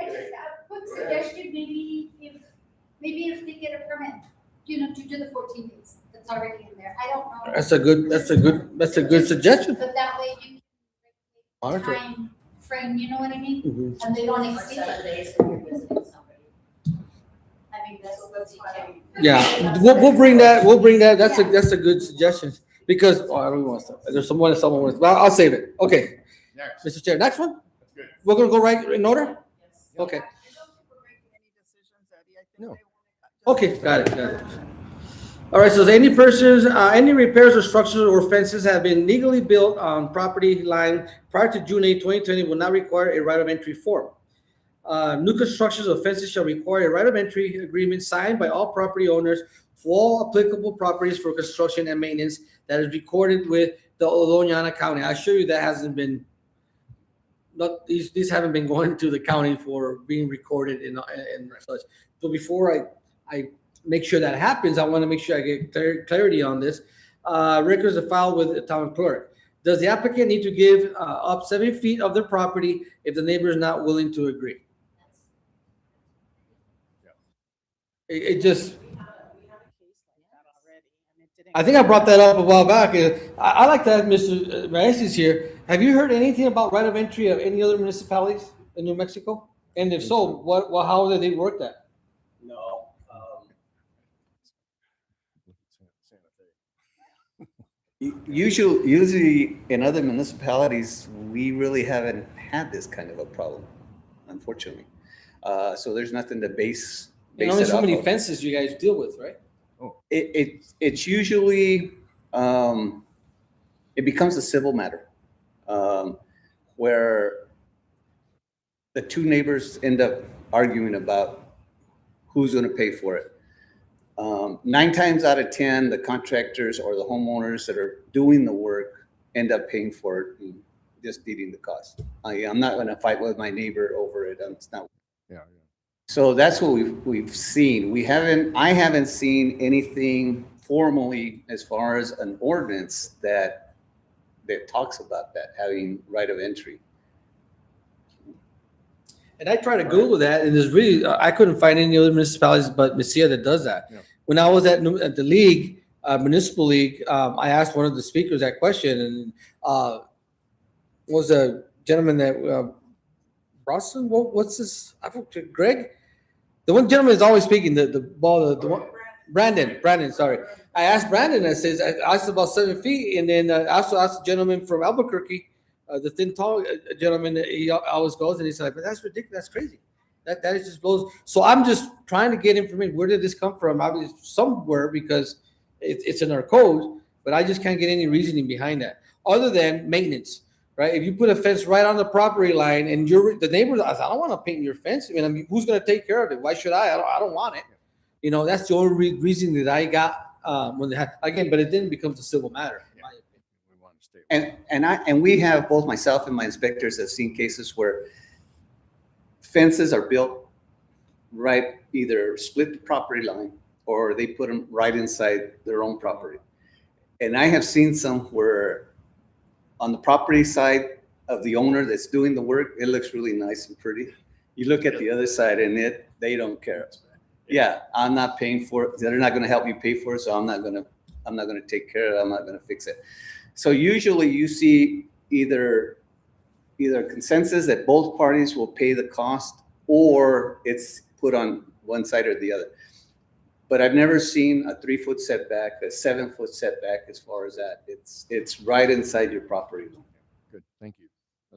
I just put suggestion, maybe if they get a permit, to do the 14 days, that's already in there. I don't know. That's a good suggestion. But that way you can Okay. time frame, you know what I mean? Mhm. And they don't exceed Seven it. days if you're visiting somebody. I mean, that's what we can. Yeah, we'll bring that. That's a good suggestion because I don't want to. There's someone wants. Well, I'll save it. Okay, Next. Mr. Chair. Next one. That's good. We're gonna go right in order. Okay. I don't think we're making any decisions, Eddie. I think No. they want to. Okay, got it. All right, so any repairs or structures or fences have been legally built on property line prior to June 8, 2020 will not require a right of entry form. New constructions of fences shall require a right of entry agreement signed by all property owners for all applicable properties for construction and maintenance that is recorded with the Doñana County. I assure you that hasn't been, these haven't been going to the county for being recorded and such. So before I make sure that happens, I want to make sure I get clarity on this. Records are filed with the town clerk. Does the applicant need to give up 7 feet of their property if the neighbor is not willing to agree? It just, We have a case like that already, and it didn't. I think I brought that up a while back. I like that Mr. Maestas here. Have you heard anything about right of entry of any other municipalities in New Mexico? And if so, how did they work that? No. Usually in other municipalities, we really haven't had this kind of a problem, unfortunately. So there's nothing to base Only it so off many of. fences you guys deal with, right? It's usually, it becomes a civil matter, where the two neighbors end up arguing about who's gonna pay for it. 9 times out of 10, the contractors or the homeowners that are doing the work end up paying for it and just eating the cost. I'm not gonna fight with my neighbor over it. It's not. Yeah. So that's what we've seen. I haven't seen anything formally as far as an ordinance that talks about that, having right of entry. And I tried to Google that, and there's really, I couldn't find any other municipalities but Mesilla that does that. Yeah. When I was at the league, municipal league, I asked one of the speakers that question, and was a gentleman that Bronson. What's this? I forget, Greg. The one gentleman is always speaking. The one, Brandon. Sorry, I asked Brandon. I asked about 7 feet, and then I also asked the gentleman from Albuquerque, the thin, tall gentleman. He always goes, and he's like, "But that's ridiculous. That's crazy. That is just blows." So I'm just trying to get information. Where did this come from? Obviously somewhere, because it's in our code, but I just can't get any reasoning behind that other than maintenance. Right? If you put a fence right on the property line and the neighbor, I don't want to paint your fence. I mean, who's going to take care of it? Why should I? I don't want it. That's the only reason that I got when they had, again, but it didn't become a civil matter. We want to And we have, both myself and my inspectors have seen cases where fences are built right, either split the property line or they put them right inside their own property. And I have seen some where on the property side of the owner that's doing the work, it looks really nice and pretty. You look at the other side and they don't care. Yeah, I'm not paying for it. They're not going to help me pay for it, so I'm not going to take care of it. I'm not going to fix it. So usually you see either consensus that both parties will pay the cost, or it's put on one side or the other. But I've never seen a 3-foot setback, a 7-foot setback as far as that. It's right inside your property. Good, thank you.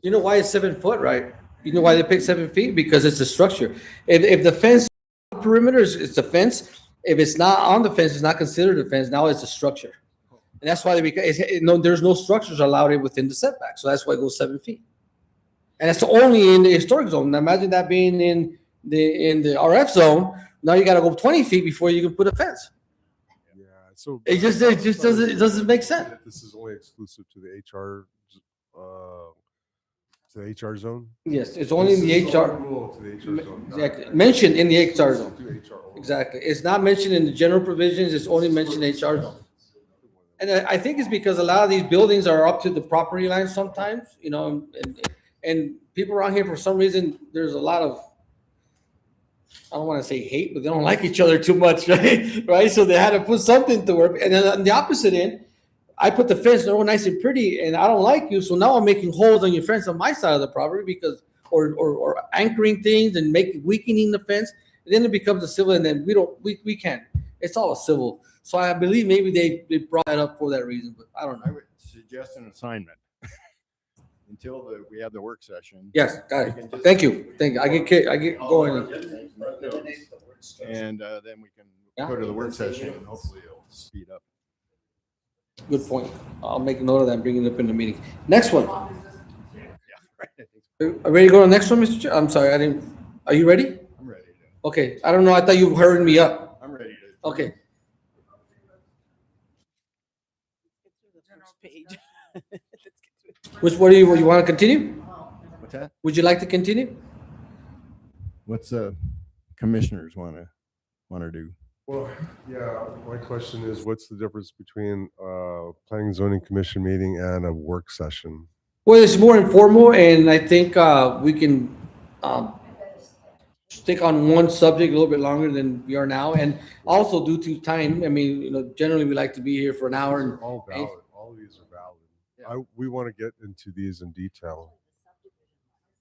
You know why it's 7 foot, right? You know why they pick 7 feet? Because it's a structure. If the fence perimeter is the fence, if it's not on the fence, it's not considered a fence. Now it's a structure. And that's why there's no structures allowed within the setback. So that's why it goes 7 feet. And that's only in the historic zone. Now imagine that being in the RF zone. Now you got to go 20 feet before you can put a fence. Yeah, so It just doesn't make sense. This is only exclusive to the HR zone. Yes, it's only in the This is HR. only rule to the HR zone, not- Exactly. Mentioned in the HR zone. To HR only. Exactly. It's not mentioned in the general provisions. It's only mentioned in HR zone. And I think it's because a lot of these buildings are up to the property line sometimes, you know, and people around here, for some reason, there's a lot of, I don't want to say hate, but they don't like each other too much, right? Right? So they had to put something to work. And then on the opposite end, I put the fence, they're all nice and pretty, and I don't like you. So now I'm making holes on your fence on my side of the property because, or anchoring things and weakening the fence. And then it becomes a civil, and then we can't. It's all a civil. So I believe maybe they brought that up for that reason, but I don't I know. would suggest an assignment until we have the work session. Yes, got We can it. just- Thank you. I get going. And then we can Yeah. go to the work session and hopefully it'll speed up. Good point. I'll make a note of that and bring it up in the meeting. Next one. Yeah, right. I think so. Are ready to go to the next one, Mr. Chair? I'm sorry, are you ready? I'm ready to, Okay, I don't know. I thought you hurried me up. I'm ready to. Okay. Page. What do you want to continue? What's that? Would you like to continue? What's commissioners want to do? Well, yeah, my question is, what's the difference between planning and zoning commission meeting and a work session? Well, it's more informal, and I think we can stick on one subject a little bit longer than we are now, and also due to time. I mean, you know, generally we like to be here for an hour. These And are all valid. All of these are valid. We want to get into these in detail.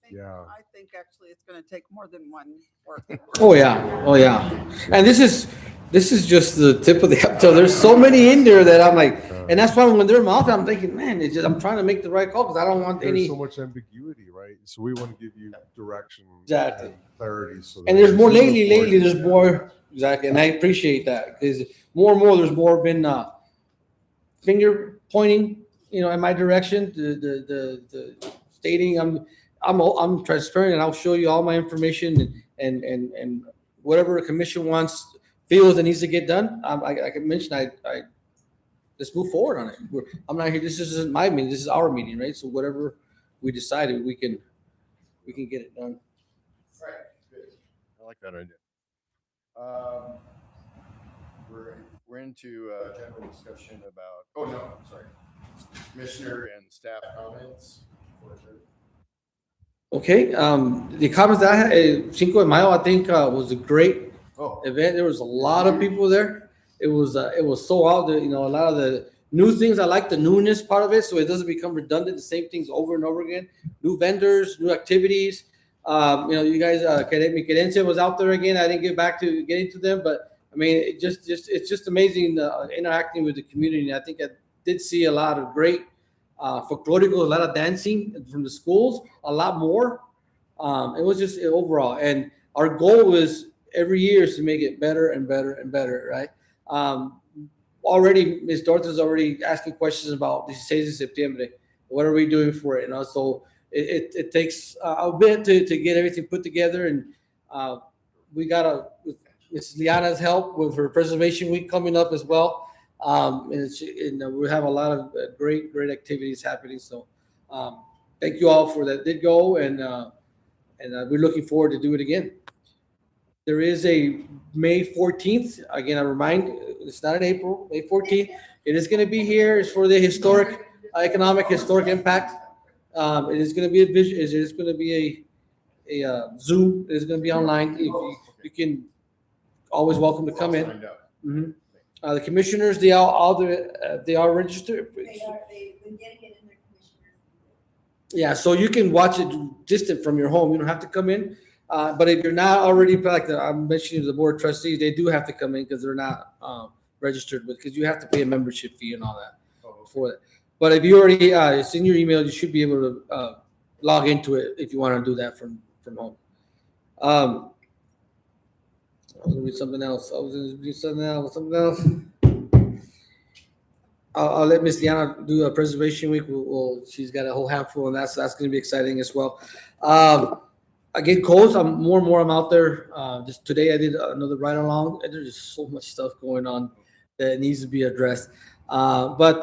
Yeah. I think actually it's going to take more than one work. oh yeah, and this is just the tip of the so there's so many in there that I'm like, and that's why when they're mouth, I'm thinking, man, it's just I'm trying to make the right call because I don't want There's any. so much ambiguity, right? So we want to give you direction. Exactly. And clarity. So And that there's more as you move lately. forward, Lately, there's more exactly, and I appreciate that because more and more there's more been finger pointing, you know, in my direction. The stating I'm transparent and I'll show you all my information and whatever a commission feels that needs to get done. I can mention I let's move forward on it. I'm not here. This isn't my meeting. This is our meeting, right? So whatever we decided, we can get it done. Right. Good. I like that idea. We're into general discussion about. Oh no, sorry. Commissioner and staff comments. Okay, the comments that I had, Cinco de Mayo, I think was a great Oh, event. There was a lot of people there. It was so out there, you know, a lot of the new things. I like the newness part of it, so it doesn't become redundant, the same things over and over again. New vendors, new activities. You know, you guys, Mi Querencia was out there again. I didn't get back to getting to them, but I mean, it's just amazing interacting with the community. I think I did see a lot of great folklorical, a lot of dancing from the schools, a lot more. It was just overall, and our goal was every year is to make it better and better and better, right? Already, Ms. Dorothy's already asking questions about the 16 de Septiembre. What are we doing for it? You know, so it takes a bit to get everything put together, and we got with Ms. Liana's help with her preservation week coming up as well. We have a lot of great activities happening. So thank you all for that did go, and we're looking forward to do it again. There is a May 14th. Again, I remind, it's not in April, May 14th. It is going to be here. It's for the economic historic impact. It is going to be it is going to be a Zoom. It is going to be online. If you can always welcome to come in. Mhm. The commissioners, they are registered. They've been getting it in their commissioners. Yeah, so you can watch it distant from your home. You don't have to come in. But if you're not already, I'm mentioning the board of trustees, they do have to come in because they're not registered with, because you have to pay a membership fee and all that for it. But if you already, it's in your email, you should be able to log into it if you want to do that from home. I was gonna read something else. Something else. I'll let Miss Diana do a preservation week. She's got a whole handful on that, so that's going to be exciting as well. Again, calls. I'm out there. Just today, I did another ride along, and there's just so much stuff going on that needs to be addressed. But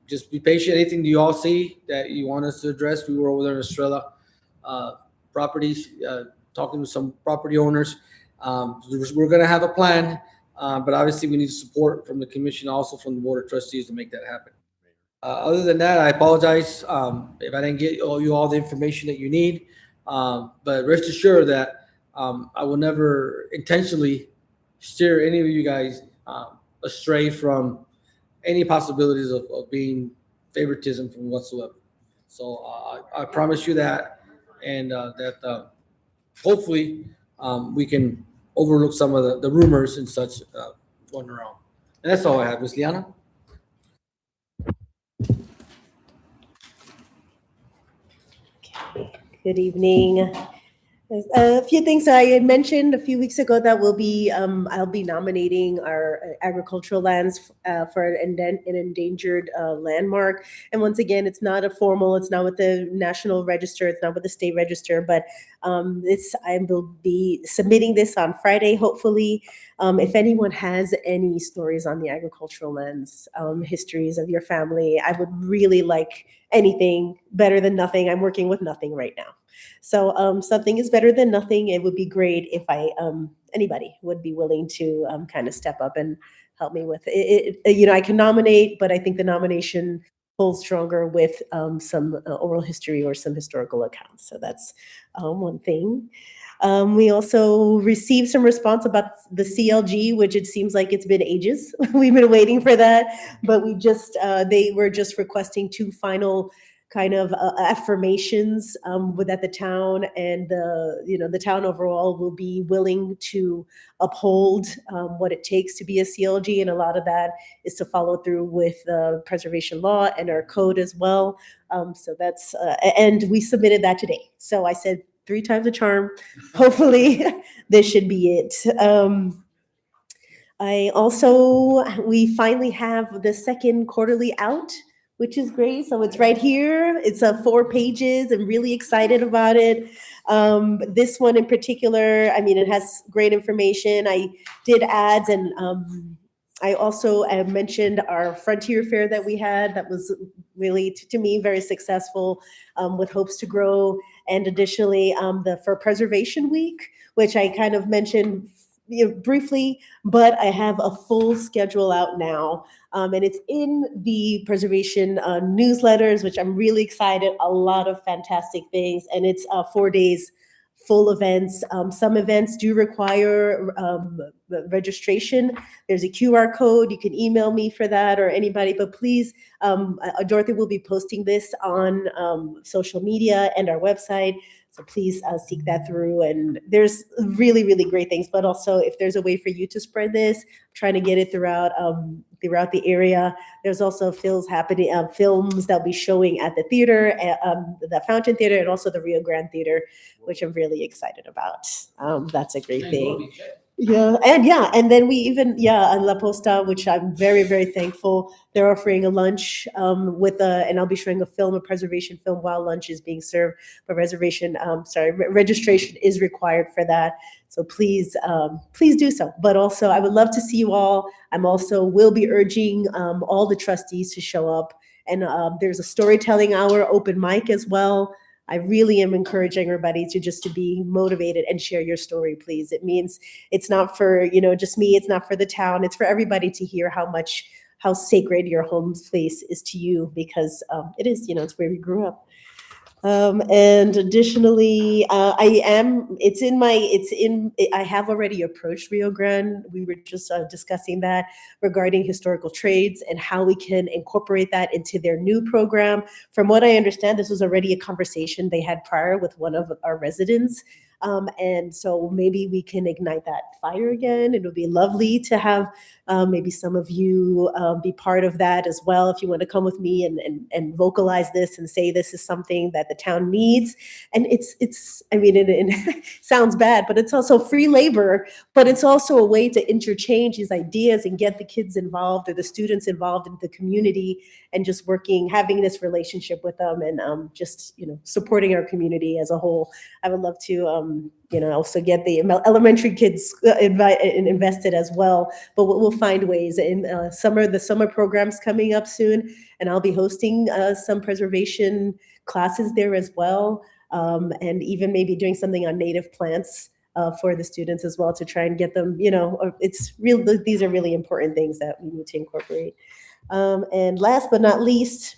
just be patient. Anything you all see that you want us to address, we were over there in Estrella properties, talking to some property owners. We're going to have a plan, but obviously we need support from the commission, also from the board of trustees to make that happen. Other than that, I apologize if I didn't get you all the information that you need. But rest assured that I will never intentionally steer any of you guys astray from any possibilities of being favoritism from whatsoever. So I promise you that, and that hopefully we can overlook some of the rumors and such going around. And that's all I have, Ms. Liana. Good evening. A few things I had mentioned a few weeks ago that will be, I'll be nominating our agricultural lands for an endangered landmark. And once again, it's not it's not with the National Register, it's not with the State Register, but I will be submitting this on Friday, hopefully. If anyone has any stories on the agricultural lands, histories of your family, I would really like anything better than nothing. I'm working with nothing right now. So something is better than nothing. It would be great if anybody would be willing to kind of step up and help me with it. I can nominate, but I think the nomination holds stronger with some oral history or some historical accounts. So that's one thing. We also received some response about the CLG, which it seems like it's been ages. We've been waiting for that, but they were just requesting 2 final kind of affirmations that the town and the town overall will be willing to uphold what it takes to be a CLG, and a lot of that is to follow through with the preservation law and our code as well. So that's and we submitted that today. So I said 3 times the charm. Hopefully, this should be it. We finally have the second quarterly out, which is great. So it's right here. It's 4 pages. I'm really excited about it. This one in particular, it has great information. I did ads, and I also mentioned our Frontier Fair that we had. That was really, to me, very successful, with hopes to grow. And additionally, for Preservation Week, which I kind of mentioned briefly, but I have a full schedule out now. And it's in the preservation newsletters, which I'm really excited. A lot of fantastic things. And it's 4 days, full events. Some events do require registration. There's a QR code. You can email me for that, or anybody, but please, Dorothy will be posting this on social media and our website. So please seek that through. And there's really, really great things, but also if there's a way for you to spread this, trying to get it throughout the area. There's also films that'll be showing at the theater, the Fountain Theater, and also the Rio Grande Theater, which I'm really excited about. That's a great thing. And then we even, La Posta, which I'm very, very thankful. They're offering a lunch and I'll be showing a preservation film while lunch is being served. But registration is required for that. So please do so. But also, I would love to see you all. I'm also will be urging all the trustees to show up. And there's a storytelling hour open mic as well. I really am encouraging everybody to be motivated and share your story, please. It means it's not for, just me. It's not for the town. It's for everybody to hear how sacred your home place is to you, because it is, it's where we grew up. And additionally, I have already approached Rio Grande. We were just discussing that regarding historical trades and how we can incorporate that into their new program. From what I understand, this was already a conversation they had prior with one of our residents. And so maybe we can ignite that fire again. It would be lovely to have maybe some of you be part of that as well. If you want to come with me and vocalize this and say this is something that the town needs. And it sounds bad, but it's also free labor, but it's also a way to interchange these ideas and get the kids involved or the students involved in the community and just having this relationship with them and supporting our community as a whole. I would love to, also get the elementary kids invested as well. But we'll find ways. In the summer program's coming up soon, and I'll be hosting some preservation classes there as well, and even maybe doing something on native plants for the students as well to try and get them. It's real. These are really important things that we need to incorporate. And last but not least,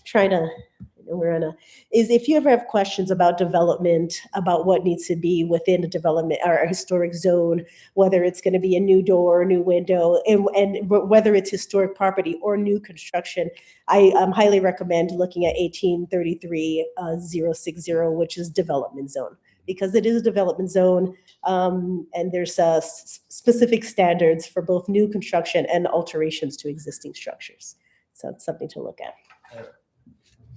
is if you ever have questions about development, about what needs to be within a development or a historic zone, whether it's going to be a new door, new window, and whether it's historic property or new construction, I highly recommend looking at 1833-060, which is development zone, because it is a development zone, and there's specific standards for both new construction and alterations to existing structures. So it's something to look at.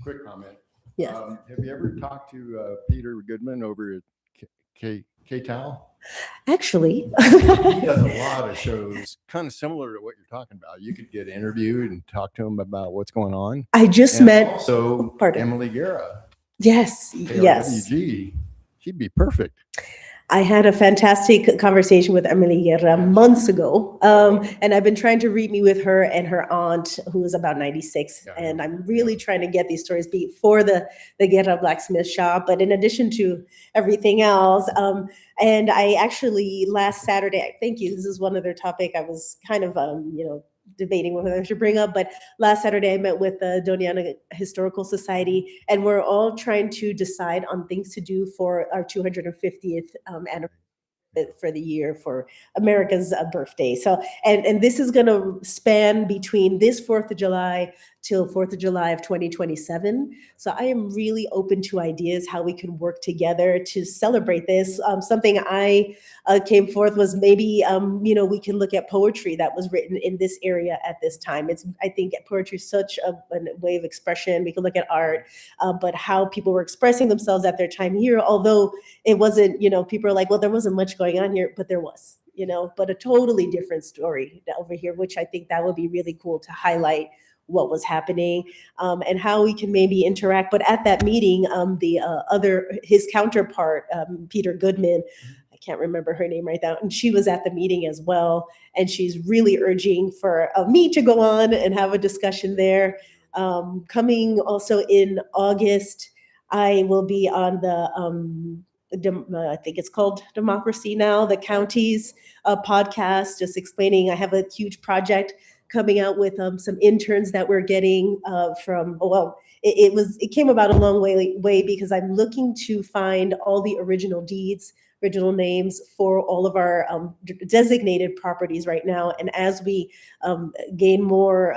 Quick comment. Yes. Have you ever talked to Peter Goodman over at K-Tal? Actually. He does a lot of shows kind of similar to what you're talking about. You could get interviewed and talk to him about what's going on. I just And met. also Pardon. Emily Guerra. Yes. Yes. KRWG. She'd be perfect. I had a fantastic conversation with Emily Guerra months ago, and I've been trying to meet with her and her aunt, who is about 96, and I'm really trying to get these stories for the Guerra blacksmith shop, but in addition to everything else. And I actually, last Saturday, thank you, this is one other topic I was kind of, debating whether I should bring up, but last Saturday I met with the Doniana Historical Society, and we're all trying to decide on things to do for our 250th anniversary for the year for America's birthday. So, and this is going to span between this 4th of July till 4th of July of 2027. So I am really open to ideas how we can work together to celebrate this. Something I came forth was maybe, we can look at poetry that was written in this area at this time. I think poetry is such a way of expression. We can look at art, but how people were expressing themselves at their time here, although it wasn't, people are like, well, there wasn't much going on here, but there was, but a totally different story over here, which I think that would be really cool to highlight what was happening, and how we can maybe interact. But at that meeting, his counterpart, Peter Goodman, I can't remember her name right now, and she was at the meeting as well. And she's really urging for me to go on and have a discussion there. Coming also in August, I will be on I think it's called Democracy Now!, the county's podcast, just explaining. I have a huge project coming out with some interns that we're getting it came about a long way because I'm looking to find all the original deeds, original names for all of our designated properties right now. And as we gain more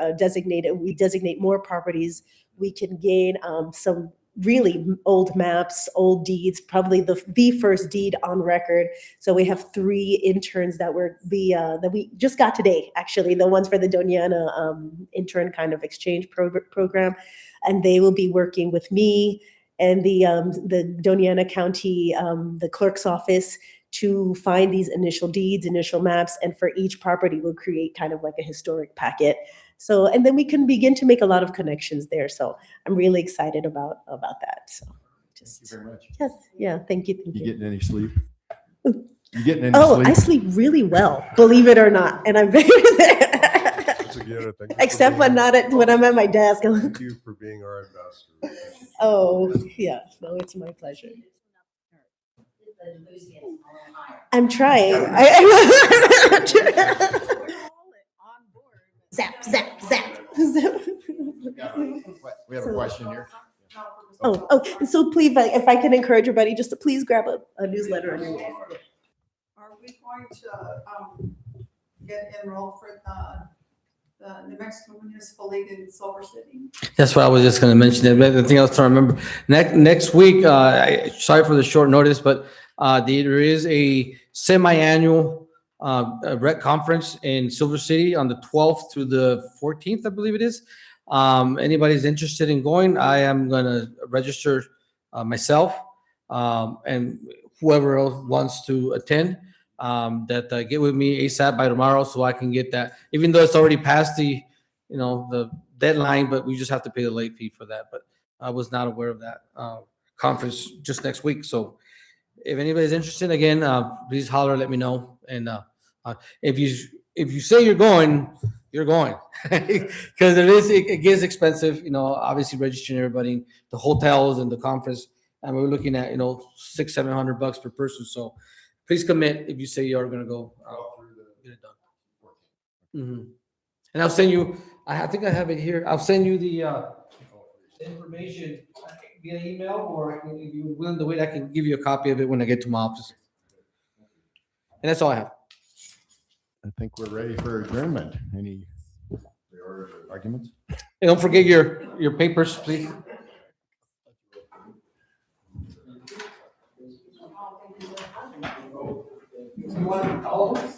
we designate more properties, we can gain some really old maps, old deeds, probably the first deed on record. So we have 3 interns that we just got today, actually, the ones for the Doniana intern kind of exchange program, and they will be working with me and the Doniana County, the clerk's office, to find these initial deeds, initial maps, and for each property we'll create kind of like a historic packet. So, and then we can begin to make a lot of connections there. So I'm really excited about that. So Thank you very much. Yes. Yeah. Thank you. You getting any sleep? You getting any Oh, I sleep? sleep really well, believe it or not, and I'm very It's a gift. Thank you for except when being- not at, when I'm at my desk. Thank you for being our ambassador. Oh, yeah, no, it's my pleasure. I'm trying. Zap, zap, zap. We have a question here. Oh, so please, if I can encourage everybody, just to please grab a newsletter on your way. Are we going to get enrolled for the New Mexico Municipal League in Silver City? That's what I was just going to mention. The thing I was trying to remember, next week, sorry for the short notice, but there is a semi-annual rec conference in Silver City on the 12th through the 14th, I believe it is. Anybody's interested in going, I am going to register myself and whoever else wants to attend, get with me ASAP by tomorrow so I can get that, even though it's already past the deadline, but we just have to pay the late fee for that. But I was not aware of that conference just next week. So if anybody's interested, again, please holler, let me know. And if you say you're going, you're going, because it gets expensive. Obviously registering everybody, the hotels and the conference, and we're looking at $600-700 per person. So please commit if you say you are going to go. Get it done. Mhm. And I'll send you. I think I have it here. I'll send you the information via email, or if you're willing to wait, I can give you a copy of it when I get to my office. And that's all I have. I think we're ready for adjournment. Any arguments? And don't forget your papers, please. You want all of them?